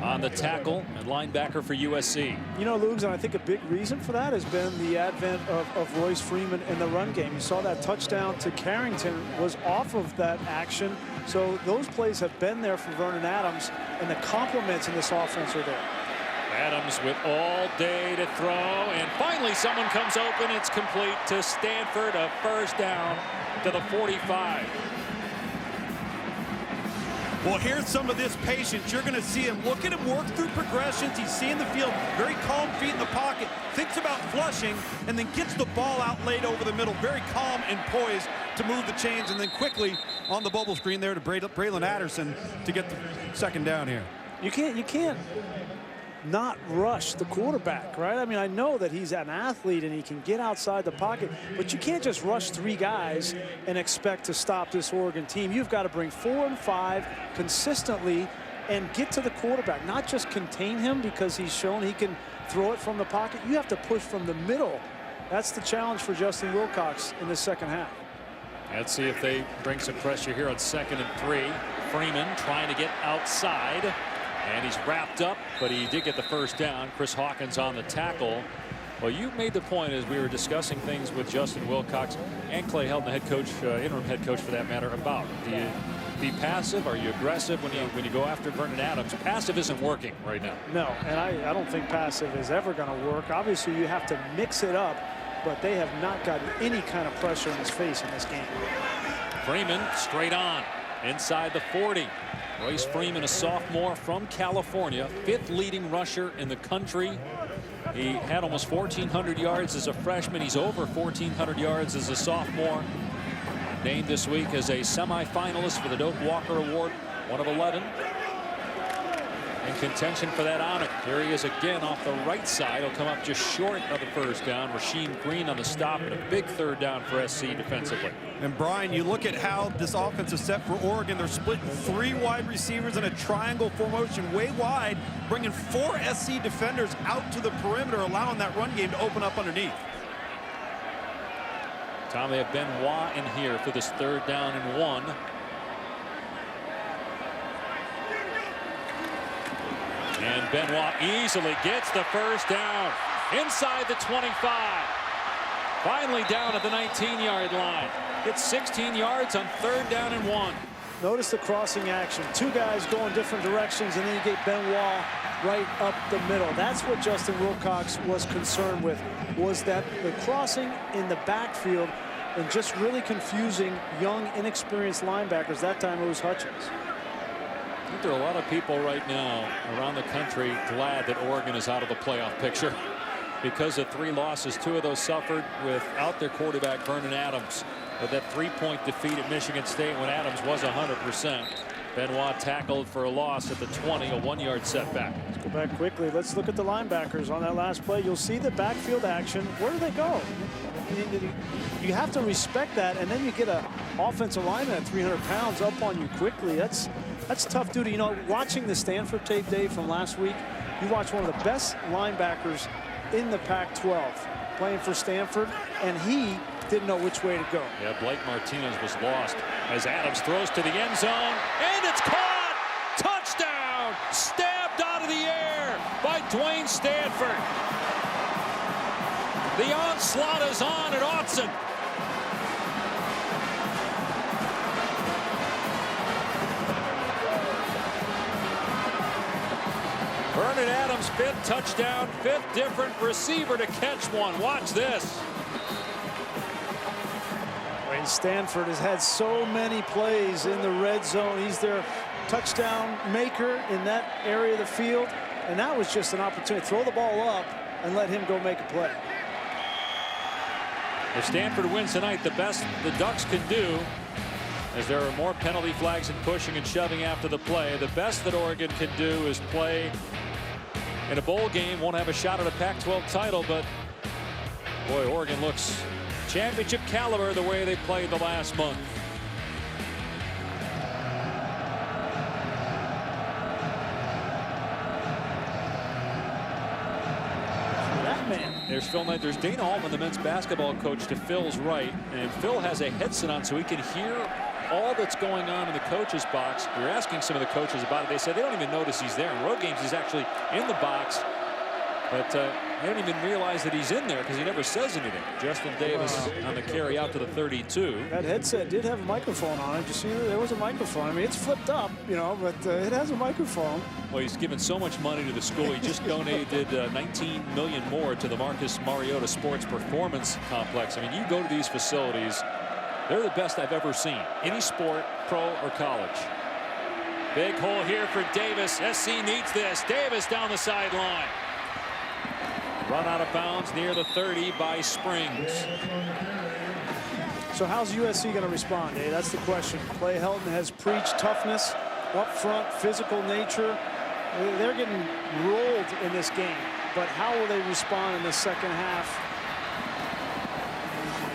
on the tackle and linebacker for USC. You know, Lugs, and I think a big reason for that has been the advent of Royce Freeman in the run game. You saw that touchdown to Carrington was off of that action. So those plays have been there for Vernon Adams, and the complements in this offense are there. Adams with all day to throw, and finally someone comes open. It's complete to Stanford, a 1st down to the 45. Well, here's some of this patience. You're going to see him. Look at him work through progressions. He's seeing the field, very calm, feet in the pocket, thinks about flushing, and then gets the ball out laid over the middle. Very calm and poised to move the chains, and then quickly on the bubble screen there to Braylon Addison to get the 2nd down here. You can't not rush the quarterback, right? I mean, I know that he's an athlete and he can get outside the pocket, but you can't just rush 3 guys and expect to stop this Oregon team. You've got to bring 4 and 5 consistently and get to the quarterback, not just contain him because he's shown he can throw it from the pocket. You have to push from the middle. That's the challenge for Justin Wilcox in the second half. Let's see if they bring some pressure here on 2nd and 3. Freeman trying to get outside. And he's wrapped up, but he did get the first down. Chris Hawkins on the tackle. Well, you made the point as we were discussing things with Justin Wilcox and Clay Helton, the head coach, interim head coach for that matter, about do you be passive? Are you aggressive when you go after Vernon Adams? Passive isn't working right now. No, and I don't think passive is ever going to work. Obviously, you have to mix it up, but they have not gotten any kind of pressure in his face in this game. Freeman straight on inside the 40. Royce Freeman, a sophomore from California, 5th leading rusher in the country. He had almost 1,400 yards as a freshman. He's over 1,400 yards as a sophomore. Named this week as a semifinalist for the Doak Walker Award, one of 11. In contention for that honor. Here he is again off the right side. He'll come up just short of the first down. Rasheem Green on the stop, and a big 3rd down for SC defensively. And Brian, you look at how this offense is set for Oregon. They're splitting 3 wide receivers in a triangle formation way wide, bringing 4 SC defenders out to the perimeter, allowing that run game to open up underneath. Tom, they have Benoit in here for this 3rd down and 1. And Benoit easily gets the first down inside the 25. Finally down at the 19-yard line. Gets 16 yards on 3rd down and 1. Notice the crossing action. 2 guys going different directions, and then you get Benoit right up the middle. That's what Justin Wilcox was concerned with, was that the crossing in the backfield and just really confusing young, inexperienced linebackers. That time it was Hutchins. I think there are a lot of people right now around the country glad that Oregon is out of the playoff picture because of 3 losses. 2 of those suffered without their quarterback Vernon Adams. With that 3-point defeat at Michigan State when Adams was 100%. Benoit tackled for a loss at the 20, a 1-yard setback. Let's go back quickly. Let's look at the linebackers on that last play. You'll see the backfield action. Where do they go? You have to respect that, and then you get an offensive lineman at 300 pounds up on you quickly. That's tough duty. You know, watching the Stanford tape, Dave, from last week, you watch one of the best linebackers in the Pac-12 playing for Stanford, and he didn't know which way to go. Yeah, Blake Martinez was lost as Adams throws to the end zone, and it's caught! Touchdown! Stabbed out of the air by Dwayne Stanford. The onslaught is on at Autzen. Vernon Adams, 5th touchdown, 5th different receiver to catch one. Watch this. Dwayne Stanford has had so many plays in the red zone. He's their touchdown maker in that area of the field, and that was just an opportunity. Throw the ball up and let him go make a play. If Stanford wins tonight, the best the Ducks can do, as there are more penalty flags and pushing and shoving after the play, the best that Oregon can do is play in a bowl game. Won't have a shot at a Pac-12 title, but boy, Oregon looks championship caliber the way they played the last month. There's Phil Knight. There's Dana Altman, the men's basketball coach, to Phil's right. And Phil has a headset on so he can hear all that's going on in the coach's box. We were asking some of the coaches about it. They said they don't even notice he's there. In road games, he's actually in the box. But they don't even realize that he's in there because he never says anything. Justin Davis on the carry out to the 32. That headset did have a microphone on it. Did you see there was a microphone? I mean, it's flipped up, you know, but it has a microphone. Well, he's given so much money to the school. He just donated $19 million more to the Marcus Mariota Sports Performance Complex. I mean, you go to these facilities, they're the best I've ever seen. Any sport, pro or college. Big hole here for Davis. SC needs this. Davis down the sideline. Run out of bounds near the 30 by Springs. So how's USC going to respond, Dave? That's the question. Clay Helton has preached toughness, up front, physical nature. They're getting rolled in this game, but how will they respond in the second half?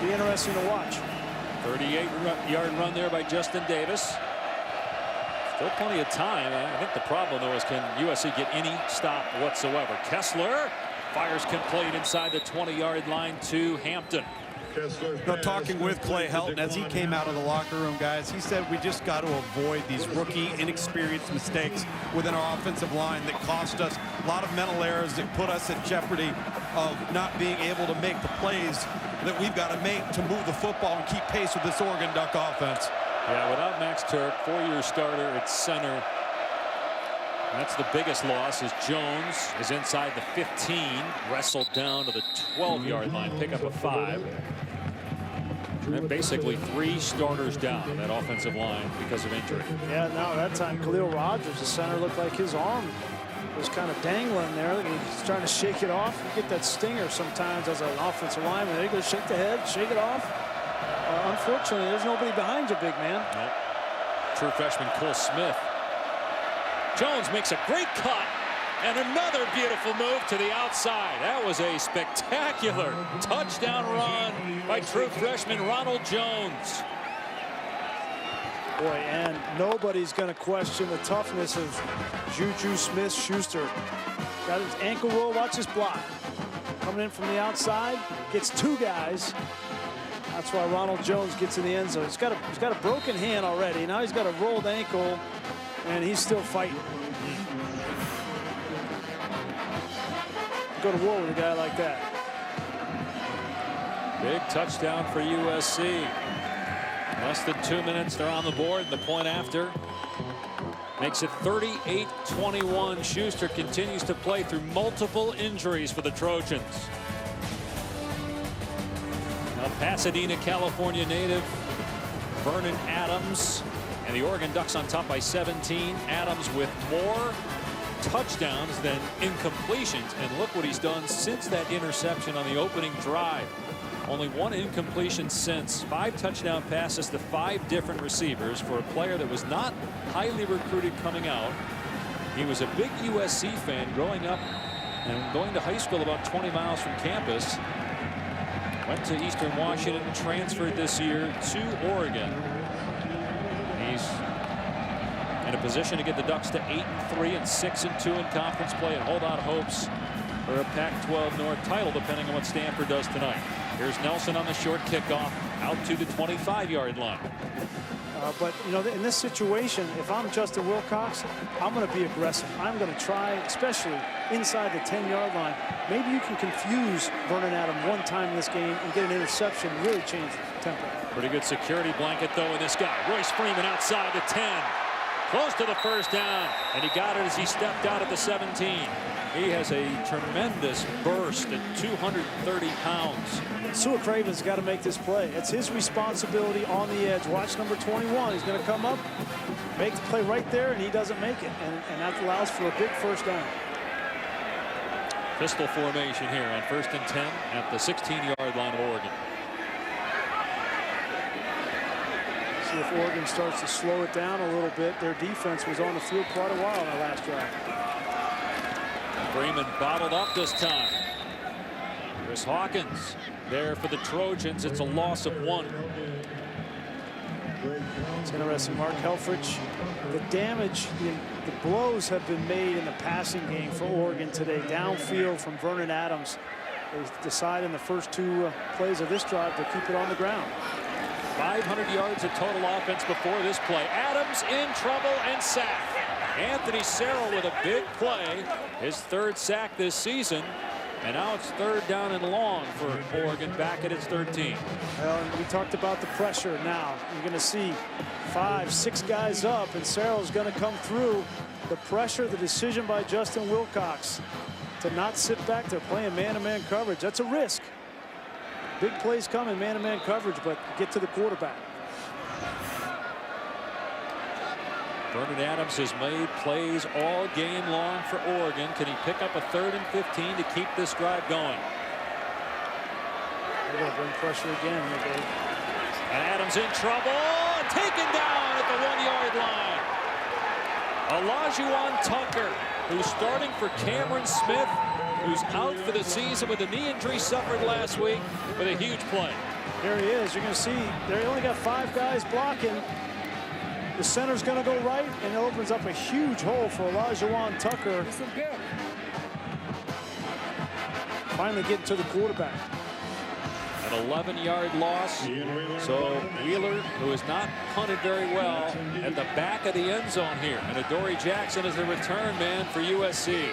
Be interesting to watch. 38-yard run there by Justin Davis. Still plenty of time. I think the problem, though, is can USC get any stop whatsoever? Kessler fires complete inside the 20-yard line to Hampton. Talking with Clay Helton as he came out of the locker room, guys, he said we just got to avoid these rookie, inexperienced mistakes within our offensive line that cost us a lot of mental errors that put us at jeopardy of not being able to make the plays that we've got to make to move the football and keep pace with this Oregon Duck offense. Yeah, without Max Turk, four-year starter at center. That's the biggest loss, as Jones is inside the 15, wrestled down to the 12-yard line, pick up a 5. And they're basically 3 starters down on that offensive line because of injury. Yeah, no, that time Khalil Rogers, the center, looked like his arm was kind of dangling there. He's trying to shake it off. You get that stinger sometimes as an offensive lineman. There you go, shake the head, shake it off. Unfortunately, there's nobody behind you, big man. Nope. True freshman Cole Smith. Jones makes a great cut, and another beautiful move to the outside. That was a spectacular touchdown run by true freshman Ronald Jones. Boy, and nobody's going to question the toughness of Juju Smith-Schuster. Got his ankle roll, watch his block. Coming in from the outside, gets 2 guys. That's why Ronald Jones gets in the end zone. He's got a broken hand already. Now he's got a rolled ankle, and he's still fighting. Go to war with a guy like that. Big touchdown for USC. Less than 2 minutes, they're on the board, and the point after makes it 38-21. Schuster continues to play through multiple injuries for the Trojans. Now Pasadena, California native Vernon Adams, and the Oregon Ducks on top by 17. Adams with more touchdowns than incompletions, and look what he's done since that interception on the opening drive. Only 1 incompletion since. 5 touchdown passes to 5 different receivers for a player that was not highly recruited coming out. He was a big USC fan growing up and going to high school about 20 miles from campus. Went to Eastern Washington, transferred this year to Oregon. He's in a position to get the Ducks to 8-3 and 6-2 in conference play and hold out hopes for a Pac-12 North title, depending on what Stanford does tonight. Here's Nelson on the short kickoff out to the 25-yard line. But, you know, in this situation, if I'm Justin Wilcox, I'm going to be aggressive. I'm going to try, especially inside the 10-yard line. Maybe you can confuse Vernon Adams one time in this game and get an interception and really change the tempo. Pretty good security blanket, though, in this guy. Royce Freeman outside the 10. Close to the first down, and he got it as he stepped out at the 17. He has a tremendous burst at 230 pounds. Sua Craven's got to make this play. It's his responsibility on the edge. Watch number 21. He's going to come up, make the play right there, and he doesn't make it. And that allows for a big first down. Pistol formation here on 1st and 10 at the 16-yard line of Oregon. See if Oregon starts to slow it down a little bit. Their defense was on the field quite a while in the last drive. Freeman bottled up this time. Chris Hawkins there for the Trojans. It's a loss of 1. It's interesting, Mark Helfrich. The damage, the blows have been made in the passing game for Oregon today. Downfield from Vernon Adams. They decide in the first 2 plays of this drive to keep it on the ground. 500 yards of total offense before this play. Adams in trouble and sacked. Anthony Serrell with a big play, his 3rd sack this season, and now it's 3rd down and long for Oregon back at its 13. Well, and we talked about the pressure. Now you're going to see 5, 6 guys up, and Serrell's going to come through. The pressure, the decision by Justin Wilcox to not sit back there playing man-to-man coverage. That's a risk. Big plays coming, man-to-man coverage, but get to the quarterback. Vernon Adams has made plays all game long for Oregon. Can he pick up a 3rd and 15 to keep this drive going? They're going to bring pressure again, Dave. And Adams in trouble, taken down at the 1-yard line. Olajuwon Tucker who's starting for Cameron Smith, who's out for the season with a knee injury suffered last week, with a huge play. Here he is. You're going to see they only got 5 guys blocking. The center's going to go right, and it opens up a huge hole for Olajuwon Tucker. Finally getting to the quarterback. An 11-yard loss. So Wheeler, who has not punted very well, at the back of the end zone here. And Adoree Jackson is the return man for USC.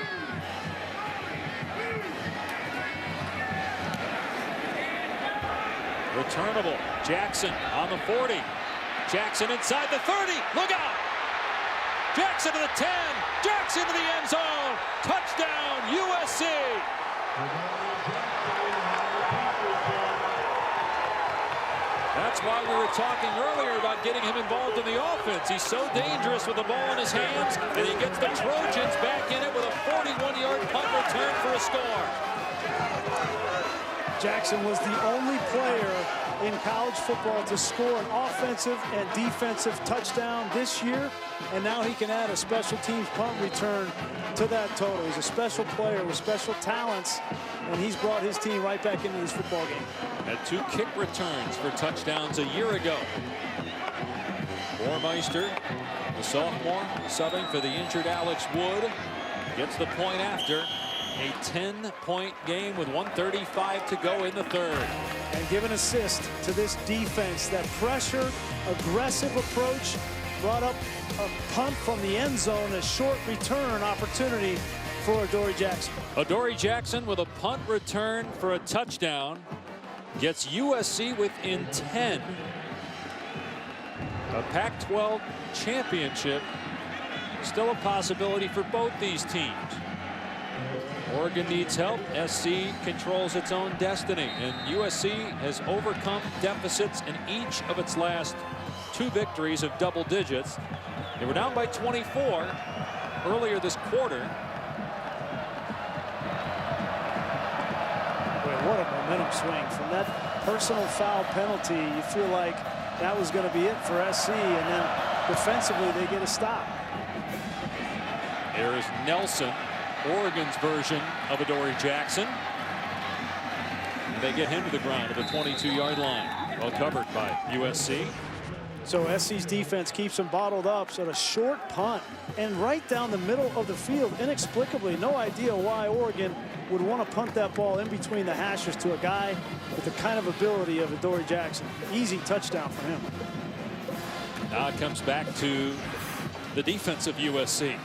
Returnable. Jackson on the 40. Jackson inside the 30. Look out! Jackson to the 10. Jackson to the end zone. Touchdown, USC. That's why we were talking earlier about getting him involved in the offense. He's so dangerous with the ball in his hands, and he gets the Trojans back in it with a 41-yard punt return for a score. Jackson was the only player in college football to score an offensive and defensive touchdown this year, and now he can add a special teams punt return to that total. He's a special player with special talents, and he's brought his team right back into this football game. Had 2 kick returns for touchdowns a year ago. Bormeister, the sophomore, subbing for the injured Alex Wood, gets the point after. A 10-point game with 1:35 to go in the third. And give an assist to this defense. That pressure, aggressive approach brought up a punt from the end zone, a short return opportunity for Adoree Jackson. Adoree Jackson with a punt return for a touchdown gets USC within 10. A Pac-12 championship still a possibility for both these teams. Oregon needs help. SC controls its own destiny, and USC has overcome deficits in each of its last 2 victories of double digits. They were down by 24 earlier this quarter. Boy, what a momentum swing. From that personal foul penalty, you feel like that was going to be it for SC, and then defensively they get a stop. There is Nelson, Oregon's version of Adoree Jackson. And they get him to the ground at the 22-yard line. Well covered by USC. So SC's defense keeps them bottled up. So the short punt and right down the middle of the field, inexplicably, no idea why Oregon would want to punt that ball in between the hashes to a guy with the kind of ability of Adoree Jackson. Easy touchdown for him. Now it comes back to the defense of USC.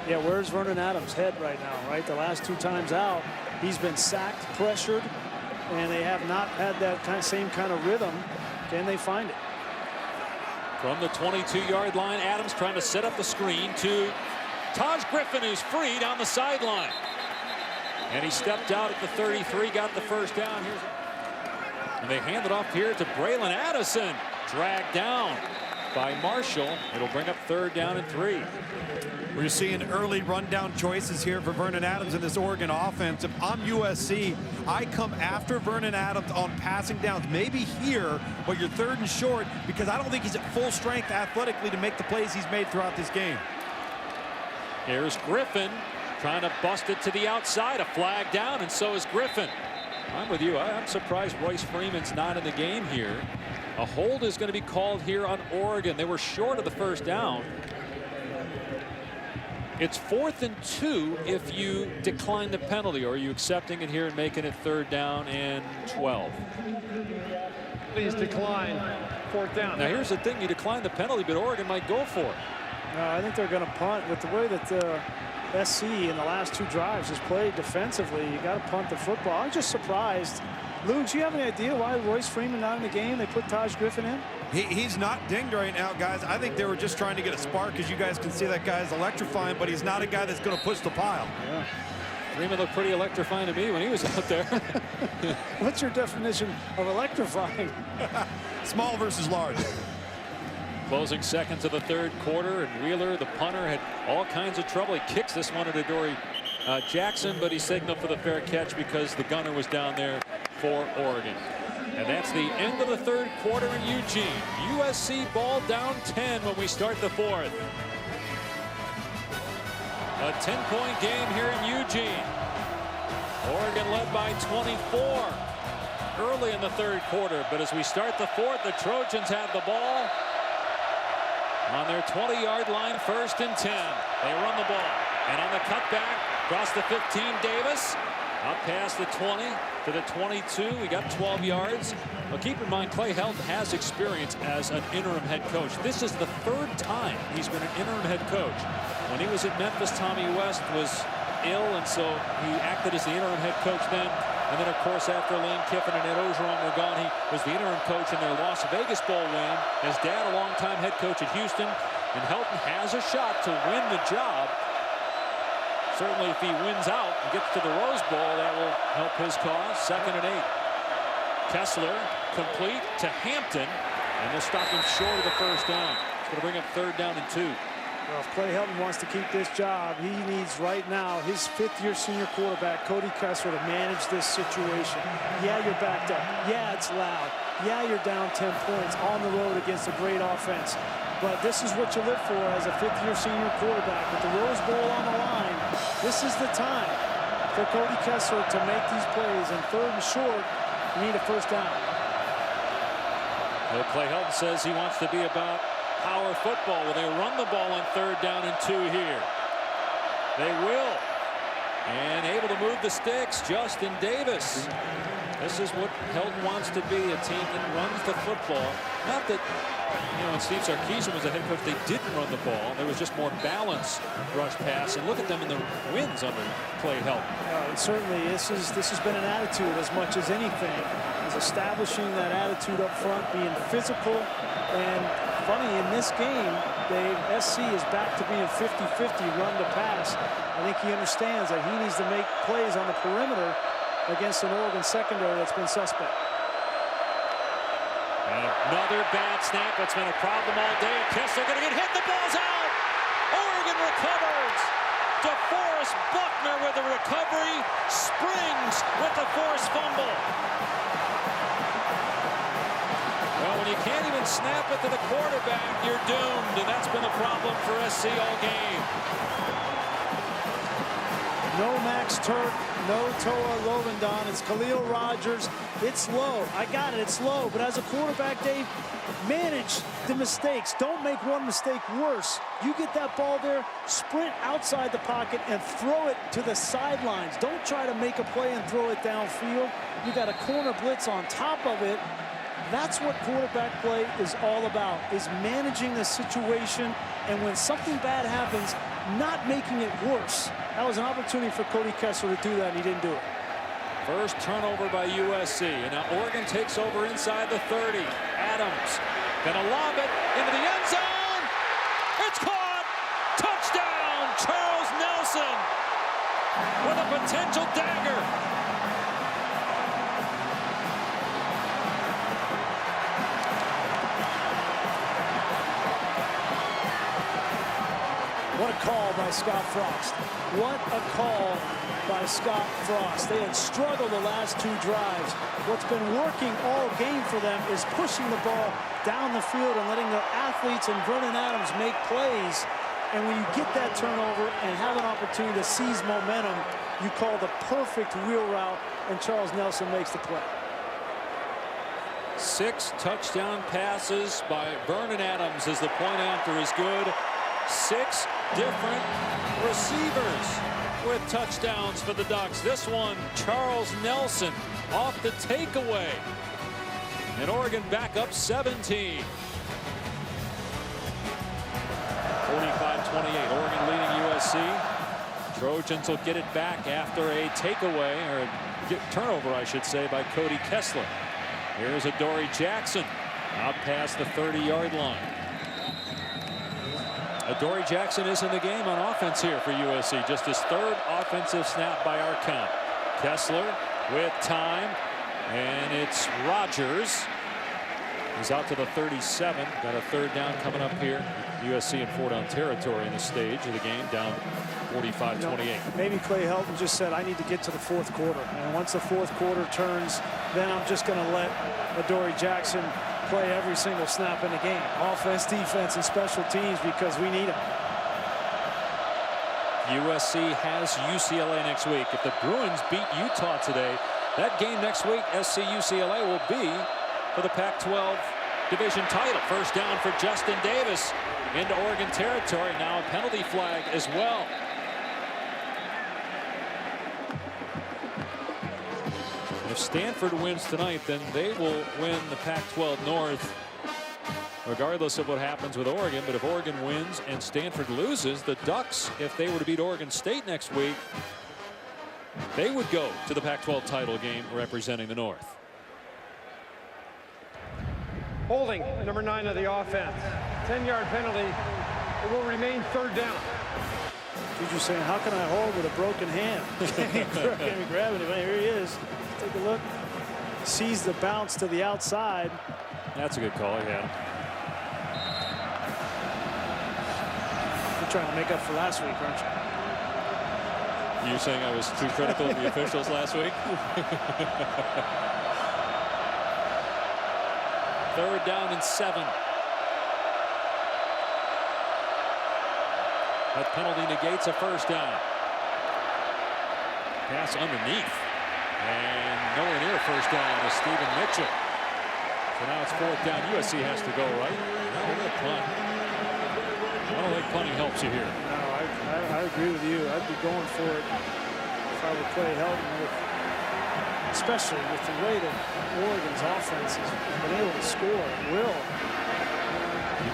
Yeah, where's Vernon Adams' head right now, right? The last 2 times out, he's been sacked, pressured, and they have not had that same kind of rhythm. Can they find it? From the 22-yard line, Adams trying to set up the screen to Taj Griffin, who's free down the sideline. And he stepped out at the 33, got the first down. And they hand it off here to Braylon Addison. Dragged down by Marshall. It'll bring up 3rd down and 3. We're seeing early rundown choices here for Vernon Adams in this Oregon offense. If I'm USC, I come after Vernon Adams on passing downs. Maybe here, but you're 3rd and short, because I don't think he's at full strength athletically to make the plays he's made throughout this game. Here's Griffin trying to bust it to the outside. A flag down, and so is Griffin. I'm with you. I'm surprised Royce Freeman's not in the game here. A hold is going to be called here on Oregon. They were short of the 1st down. It's 4th and 2 if you decline the penalty, or are you accepting it here and making it 3rd down and 12? Please decline 4th down. Now here's the thing, you decline the penalty, but Oregon might go for it. No, I think they're going to punt. With the way that SC in the last 2 drives has played defensively, you got to punt the football. I'm just surprised. Luke, do you have any idea why Royce Freeman not in the game? They put Taj Griffin in? He's not dinged right now, guys. I think they were just trying to get a spark. As you guys can see, that guy is electrifying, but he's not a guy that's going to push the pile. Yeah. Freeman looked pretty electrifying to me when he was out there. What's your definition of electrifying? Small versus large. Closing seconds of the 3rd quarter, and Wheeler, the punter, had all kinds of trouble. He kicks this one at Adoree Jackson, but he signaled for the fair catch because the gunner was down there for Oregon. And that's the end of the 3rd quarter in Eugene. USC ball down 10 when we start the 4th. A 10-point game here in Eugene. Oregon led by 24 early in the third quarter, but as we start the fourth, the Trojans have the ball on their 20-yard line, 1st and 10. They run the ball, and on the cutback, across the 15, Davis. Up past the 20 to the 22. We got 12 yards. Well, keep in mind, Clay Helton has experience as an interim head coach. This is the 3rd time he's been an interim head coach. When he was at Memphis, Tommy West was ill, and so he acted as the interim head coach then. And then, of course, after Lane Kiffin and Ed Ogeron were gone, he was the interim coach in their Las Vegas Bowl win. His dad, a longtime head coach at Houston. And Helton has a shot to win the job. Certainly, if he wins out and gets to the Rose Bowl, that will help his cause. 2nd and 8. Kessler complete to Hampton, and they'll stop him short of the 1st down. It's going to bring up 3rd down and 2. Well, if Clay Helton wants to keep this job, he needs right now his 5th-year senior quarterback, Cody Kessler, to manage this situation. Yeah, you're backed up. Yeah, it's loud. Yeah, you're down 10 points on the road against a great offense. But this is what you live for as a 5th-year senior quarterback. With the Rose Bowl on the line, this is the time for Cody Kessler to make these plays. And 3rd and short, you need a 1st down. Well, Clay Helton says he wants to be about power football. Well, they run the ball on 3rd down and 2 here. They will. And able to move the sticks, Justin Davis. This is what Helton wants to be, a team that runs the football. Not that, you know, when Steve Sarkisian was a head coach, they didn't run the ball. There was just more balance rush pass. And look at them in the wins under Clay Helton. And certainly, this has been an attitude as much as anything. Is establishing that attitude up front, being physical. And funny, in this game, Dave, SC is back to being 50-50 run to pass. I think he understands that he needs to make plays on the perimeter against an Oregon secondary that's been suspect. And another bad snap. That's been a problem all day. Kessler going to get hit. The ball's out. Oregon recovers. DeForest Buckner with the recovery. Springs with the forced fumble. Well, when you can't even snap it to the quarterback, you're doomed. And that's been the problem for SC all game. No Max Turk, no Toa Lovendon. It's Khalil Rogers. It's low. I got it. It's low. But as a quarterback, Dave, manage the mistakes. Don't make one mistake worse. You get that ball there, sprint outside the pocket and throw it to the sidelines. Don't try to make a play and throw it downfield. You got a corner blitz on top of it. That's what quarterback play is all about, is managing the situation. And when something bad happens, not making it worse. That was an opportunity for Cody Kessler to do that, and he didn't do it. First turnover by USC, and now Oregon takes over inside the 30. Adams gonna lob it into the end zone. It's caught. Touchdown, Charles Nelson with a potential dagger. What a call by Scott Frost. What a call by Scott Frost. They had struggled the last 2 drives. What's been working all game for them is pushing the ball down the field and letting their athletes and Vernon Adams make plays. And when you get that turnover and have an opportunity to seize momentum, you call the perfect wheel route, and Charles Nelson makes the play. 6 touchdown passes by Vernon Adams as the point after is good. 6 different receivers with touchdowns for the Ducks. This one, Charles Nelson off the takeaway. And Oregon back up 17. 45-28. Oregon leading USC. Trojans will get it back after a takeaway, or turnover, I should say, by Cody Kessler. Here's Adoree Jackson out past the 30-yard line. Adoree Jackson is in the game on offense here for USC. Just his 3rd offensive snap by our count. Kessler with time, and it's Rogers. He's out to the 37. Got a 3rd down coming up here. USC in 4-down territory in the stage of the game, down 45-28. Maybe Clay Helton just said, I need to get to the 4th quarter. And once the 4th quarter turns, then I'm just going to let Adoree Jackson play every single snap in the game. Offense, defense, and special teams, because we need him. USC has UCLA next week. If the Bruins beat Utah today, that game next week, SC UCLA, will be for the Pac-12 division title. First down for Justin Davis into Oregon territory. Now a penalty flag as well. If Stanford wins tonight, then they will win the Pac-12 North, regardless of what happens with Oregon. But if Oregon wins and Stanford loses, the Ducks, if they were to beat Oregon State next week, they would go to the Pac-12 title game representing the North. Holding, number 9 of the offense. 10-yard penalty. It will remain third down. Juju saying, how can I hold with a broken hand? Can't grab it. Here he is. Take a look. Sees the bounce to the outside. That's a good call. Yeah. You're trying to make up for last week, aren't you? You're saying I was too critical of the officials last week? Third down and 7. That penalty negates a first down. Pass underneath. And nowhere near first down is Stephen Mitchell. So now it's fourth down. USC has to go right. Punt. I don't think punting helps you here. No, I agree with you. I'd be going for it if I would play Helton, especially with the way that Oregon's offense has been able to score and will.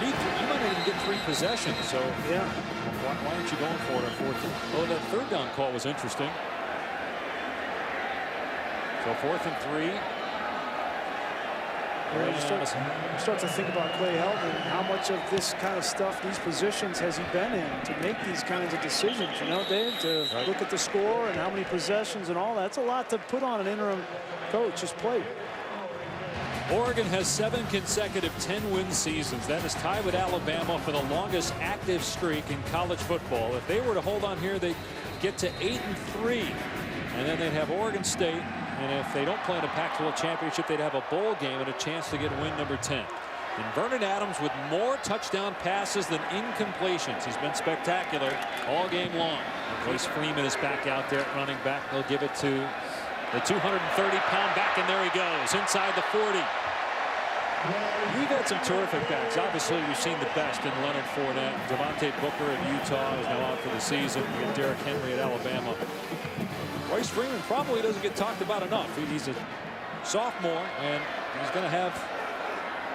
You might not even get 3 possessions. So yeah, why aren't you going for it on fourth down? Oh, that third down call was interesting. So 4th and 3. You start to think about Clay Helton and how much of this kind of stuff, these positions, has he been in to make these kinds of decisions, you know, Dave, to look at the score and how many possessions and all that. That's a lot to put on an interim coach's plate. Oregon has 7 consecutive 10-win seasons. That is tied with Alabama for the longest active streak in college football. If they were to hold on here, they'd get to 8-3, and then they'd have Oregon State. And if they don't play in a Pac-12 championship, they'd have a bowl game and a chance to get win number 10. And Vernon Adams with more touchdown passes than incompletions. He's been spectacular all game long. Royce Freeman is back out there at running back. They'll give it to the 230-pound back, and there he goes inside the 40. We've had some terrific backs. Obviously, we've seen the best in Leonard Fournette. Devontae Booker at Utah is now out for the season. We get Derrick Henry at Alabama. Royce Freeman probably doesn't get talked about enough. He's a sophomore, and he's going to have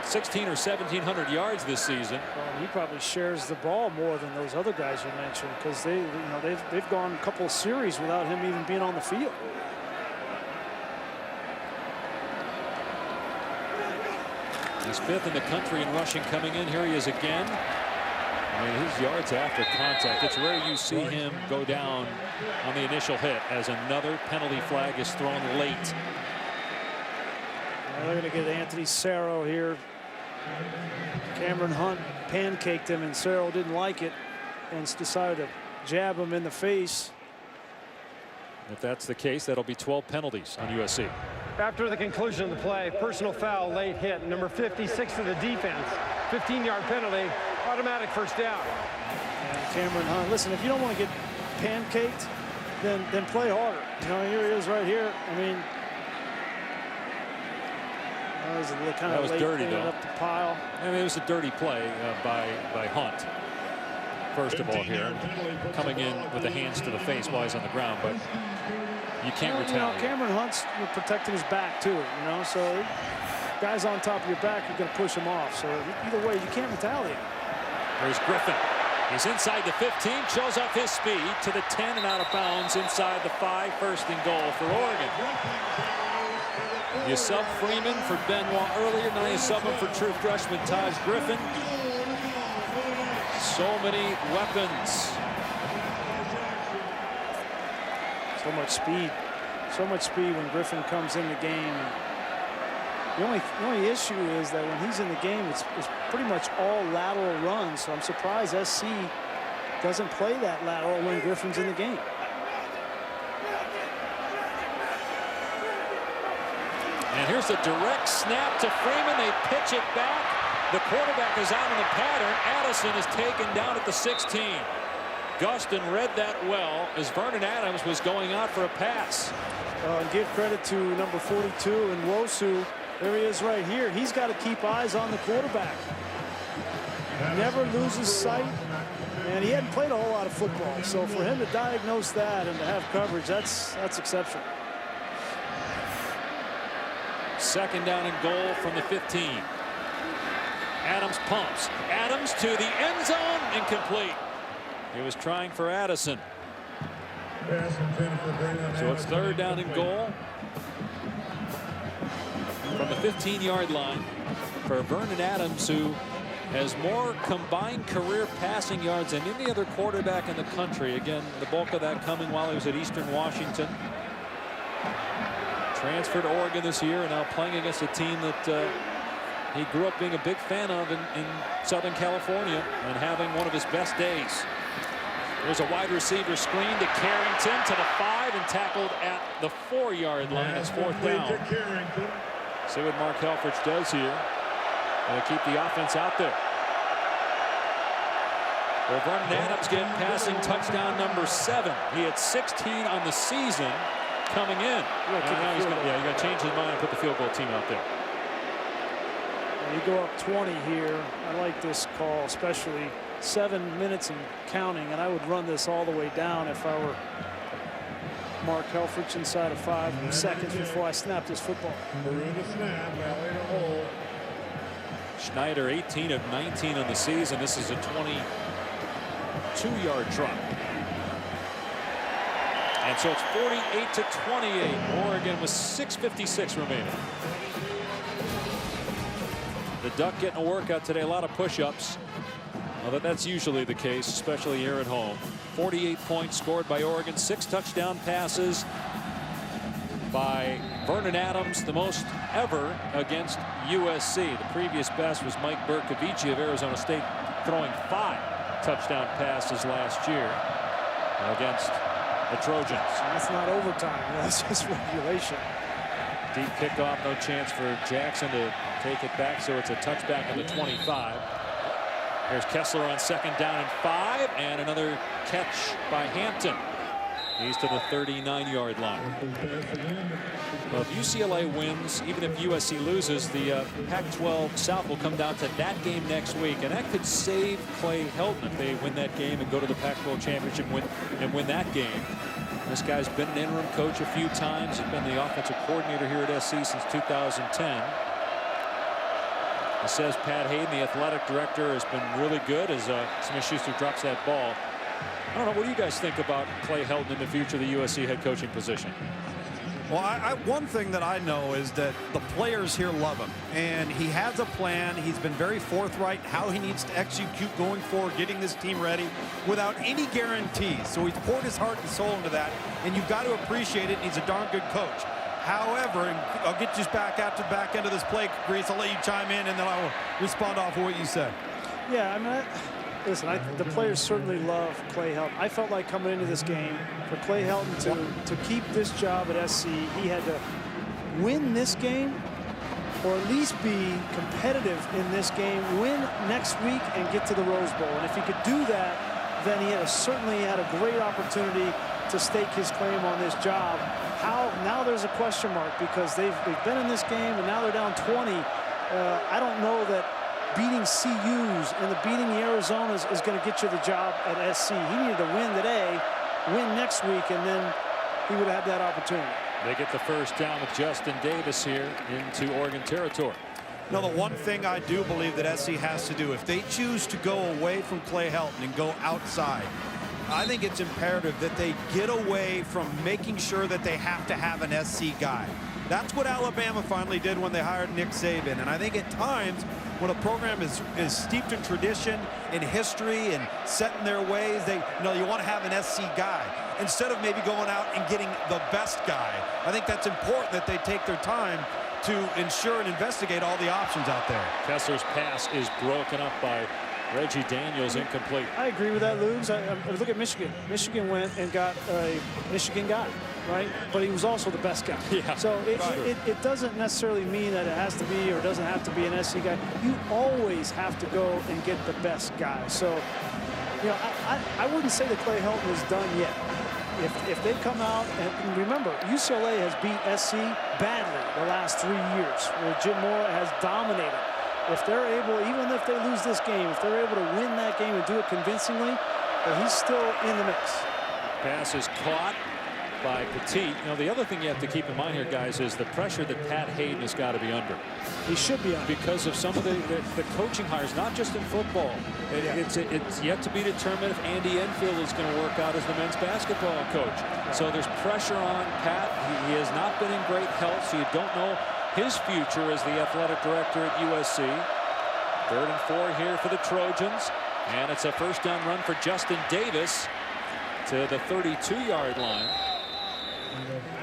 1,600 or 1,700 yards this season. Well, he probably shares the ball more than those other guys you mentioned, because they've gone a couple of series without him even being on the field. He's 5th in the country in rushing coming in. Here he is again. I mean, his yards after contact. It's rare you see him go down on the initial hit as another penalty flag is thrown late. Well, they're going to get Anthony Cerro here. Cameron Hunt pancaked him, and Cerro didn't like it and decided to jab him in the face. If that's the case, that'll be 12 penalties on USC. After the conclusion of the play, personal foul, late hit, number 56 of the defense, 15-yard penalty, automatic first down. And Cameron Hunt, listen, if you don't want to get pancaked, then play harder. You know, here he is right here. I mean, that was dirty, though. Up the pile. I mean, it was a dirty play by Hunt. First of all, here coming in with the hands to the face while he's on the ground, but you can't retaliate. Cameron Hunt's protecting his back too. You know, so guys on top of your back, you're going to push him off. So either way, you can't retaliate. There's Griffin. He's inside the 15, shows off his speed to the 10 and out of bounds inside the 5. First and goal for Oregon. You sub Freeman for Benoit earlier. Now you sub him for true freshman Taj Griffin. So many weapons. So much speed. So much speed when Griffin comes in the game. The only issue is that when he's in the game, it's pretty much all lateral runs. So I'm surprised SC doesn't play that lateral when Griffin's in the game. And here's a direct snap to Freeman. They pitch it back. The quarterback is out in the pattern. Addison is taken down at the 16. Gustin read that well as Vernon Adams was going out for a pass. Give credit to number 42 and Wosu. There he is right here. He's got to keep eyes on the quarterback. Never loses sight. And he hadn't played a whole lot of football. So for him to diagnose that and to have coverage, that's exceptional. 2nd down and goal from the 15. Adams pumps. Adams to the end zone. Incomplete. He was trying for Addison. So it's 3rd down and goal from the 15-yard line for Vernon Adams, who has more combined career passing yards than any other quarterback in the country. Again, the bulk of that coming while he was at Eastern Washington. Transferred to Oregon this year and now playing against a team that he grew up being a big fan of in Southern California and having one of his best days. There's a wide receiver screen to Carrington to the 5 and tackled at the 4-yard line. It's 4th down. See what Mark Helfrich does here. And keep the offense out there. Well, Vernon Adams getting passing touchdown number 7. He had 16 on the season coming in. Now he's going to change his mind and put the field goal team out there. You go up 20 here. I like this call, especially 7 minutes and counting, and I would run this all the way down if I were Mark Helfrich inside of 5 seconds before I snap this football. Schneider 18 of 19 on the season. This is a 22-yard drop. And so it's 48-28. Oregon with 6:56 remaining. The Duck getting a workout today. A lot of push-ups. Well, that's usually the case, especially here at home. 48 points scored by Oregon. 6 touchdown passes by Vernon Adams, the most ever against USC. The previous best was Mike Bercovici of Arizona State, throwing 5 touchdown passes last year against the Trojans. That's not overtime. That's just regulation. Deep kickoff, no chance for Jackson to take it back, so it's a touchback on the 25. Here's Kessler on 2nd down and 5, and another catch by Hampton. He's to the 39-yard line. Well, if UCLA wins, even if USC loses, the Pac-12 South will come down to that game next week, and that could save Clay Helton if they win that game and go to the Pac-12 championship and win that game. This guy's been an interim coach a few times. He's been the offensive coordinator here at SC since 2010. It says Pat Hayden, the athletic director, has been really good as Smith-Schuster drops that ball. I don't know. What do you guys think about Clay Helton in the future of the USC head coaching position? Well, one thing that I know is that the players here love him, and he has a plan. He's been very forthright how he needs to execute going forward, getting this team ready without any guarantees. So he's poured his heart and soul into that, and you've got to appreciate it. And he's a darn good coach. However, and I'll get you back out to the back end of this play, Grease. I'll let you chime in, and then I'll respond off of what you said. Yeah, I mean, listen, the players certainly love Clay Helton. I felt like coming into this game, for Clay Helton to keep this job at SC, he had to win this game or at least be competitive in this game, win next week, and get to the Rose Bowl. And if he could do that, then he certainly had a great opportunity to stake his claim on this job. Now there's a question mark because they've been in this game and now they're down 20. I don't know that beating CUs and beating the Arizonas is going to get you the job at SC. He needed to win today, win next week, and then he would have that opportunity. They get the 1st down with Justin Davis here into Oregon territory. Now, the one thing I do believe that SC has to do, if they choose to go away from Clay Helton and go outside, I think it's imperative that they get away from making sure that they have to have an SC guy. That's what Alabama finally did when they hired Nick Saban. And I think at times when a program is steeped in tradition and history and set in their ways, you want to have an SC guy instead of maybe going out and getting the best guy. I think that's important that they take their time to ensure and investigate all the options out there. Kessler's pass is broken up by Reggie Daniels, incomplete. I agree with that, Lugs. Look at Michigan. Michigan went and got a Michigan guy, right? But he was also the best guy. Yeah. So it doesn't necessarily mean that it has to be or doesn't have to be an SC guy. You always have to go and get the best guy. So You know, I wouldn't say that Clay Helton is done yet. If they come out, and remember, UCLA has beat SC badly the last 3 years, where Jim Mora has dominated. If they're able, even if they lose this game, if they're able to win that game and do it convincingly, then he's still in the mix. Pass is caught by Petit. You know, the other thing you have to keep in mind here, guys, is the pressure that Pat Hayden has got to be under. He should be under. Because of some of the coaching hires, not just in football. It's yet to be determined if Andy Enfield is going to work out as the men's basketball coach. Right. So there's pressure on Pat. He has not been in great health, so you don't know his future as the athletic director at USC. 3rd and 4 here for the Trojans. And it's a first down run for Justin Davis to the 32-yard line.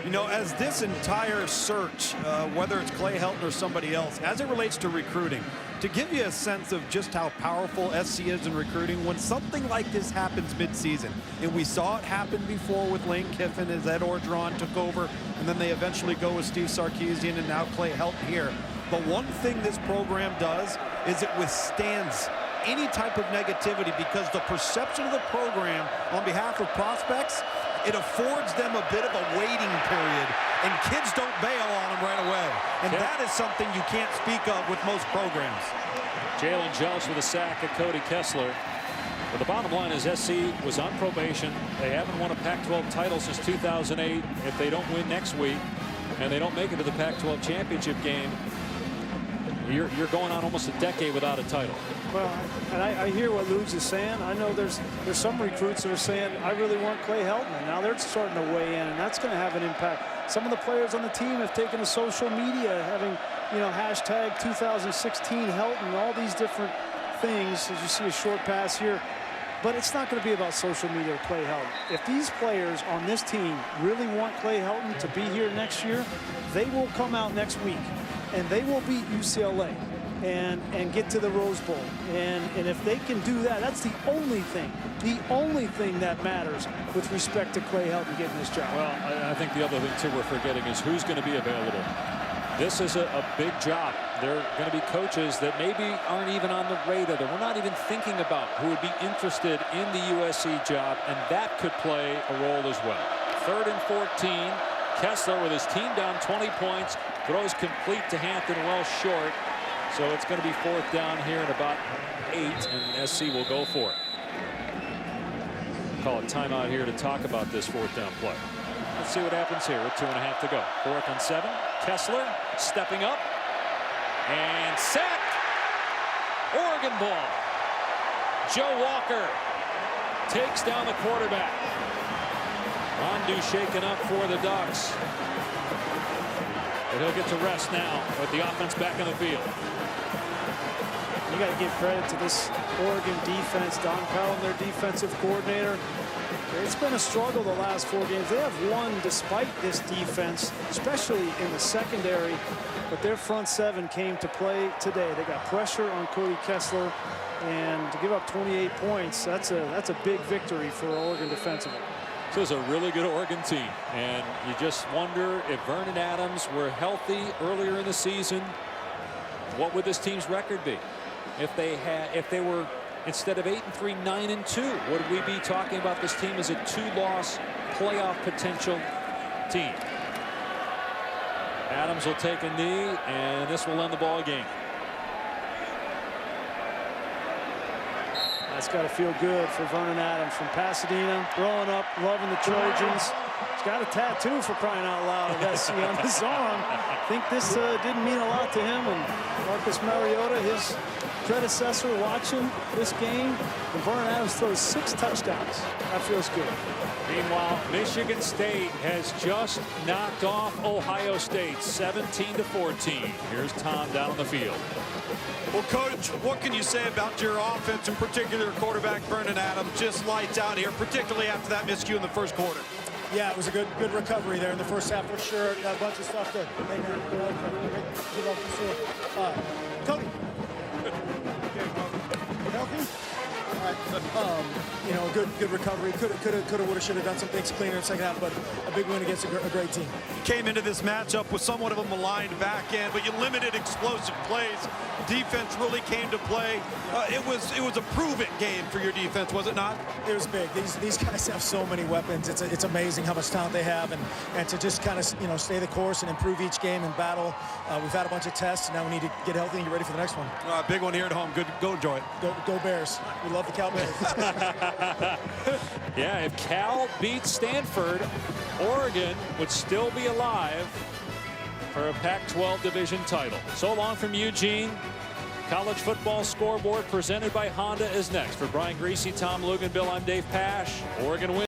You know, as this entire search, whether it's Clay Helton or somebody else, as it relates to recruiting, to give you a sense of just how powerful SC is in recruiting, when something like this happens midseason, and we saw it happen before with Lane Kiffin as Ed Orgeron took over, and then they eventually go with Steve Sarkisian and now Clay Helton here. But one thing this program does is it withstands any type of negativity, because the perception of the program on behalf of prospects, it affords them a bit of a waiting period, and kids don't bail on them right away. And that is something you can't speak of with most programs. Jalen Jelks with a sack at Cody Kessler. But the bottom line is SC was on probation. They haven't won a Pac-12 title since 2008. If they don't win next week and they don't make it to the Pac-12 championship game, you're going on almost a decade without a title. Well, and I hear what Luge is saying. I know there's some recruits that are saying, I really want Clay Helton, and now they're starting to weigh in, and that's going to have an impact. Some of the players on the team have taken to social media, having, you know, hashtag 2016 Helton, all these different things, as you see a short pass here. But it's not going to be about social media with Clay Helton. If these players on this team really want Clay Helton to be here next year, they will come out next week, and they will beat UCLA. And get to the Rose Bowl. And if they can do that, that's the only thing that matters with respect to Clay Helton getting this job. Well, I think the other thing, too, we're forgetting is who's going to be available. This is a big job. There are going to be coaches that maybe aren't even on the radar, that we're not even thinking about, who would be interested in the USC job, and that could play a role as well. 3rd and 14. Kessler with his team down 20 points, throws complete to Hampton, well short. So it's going to be 4th down here in about 8, and SC will go for it. Call a timeout here to talk about this 4th down play. Let's see what happens here with 2.5 to go. 4th and 7. Kessler stepping up and sacked. Oregon ball. Joe Walker takes down the quarterback. Rondu shaken up for the Ducks. But he'll get to rest now with the offense back in the field. You got to give credit to this Oregon defense. Don Powell, their defensive coordinator. It's been a struggle the last 4 games. They have won despite this defense, especially in the secondary. But their front 7 came to play today. They got pressure on Cody Kessler, and to give up 28 points, that's a big victory for Oregon defensively. This is a really good Oregon team, and you just wonder if Vernon Adams were healthy earlier in the season, what would this team's record be? If they were, instead of 8-3, 9-2, would we be talking about this team as a 2-loss playoff potential team? Adams will take a knee, and this will end the ball game. That's got to feel good for Vernon Adams from Pasadena, growing up loving the Trojans. He's got a tattoo, for crying out loud, of SC on his arm. I think this didn't mean a lot to him, and Marcus Mariota, his predecessor, watching this game, and Vernon Adams throws 6 touchdowns. That feels good. Meanwhile, Michigan State has just knocked off Ohio State 17-14. Here's Tom down on the field. Well, Coach, what can you say about your offense, in particular quarterback Vernon Adams? Just lights out here, particularly after that miscue in the first quarter. Yeah, it was a good recovery there in the first half for sure. Got a bunch of stuff to Cody. Healthy? All right. You know, good recovery. Coulda, woulda, shoulda done some things cleaner in the second half, but a big win against a great team. You came into this matchup with somewhat of a maligned back end, but you limited explosive plays defense really came to play. It was a prove-it game for your defense, was it not? It was big. These guys have so many weapons. It's amazing how much talent they have, and to just kind of, you know, stay the course and improve each game and battle. We've had a bunch of tests, and now we need to get healthy and get ready for the next one. Big one here at home. Good, go enjoy it. Go Bears. We love the Cowboys. Yeah, if Cal beats Stanford, Oregon would still be alive for a Pac-12 division title. So long from Eugene. College football scoreboard presented by Honda is next. For Brian Greasy, Tom Luganbill, I'm Dave Pasch. Oregon wins.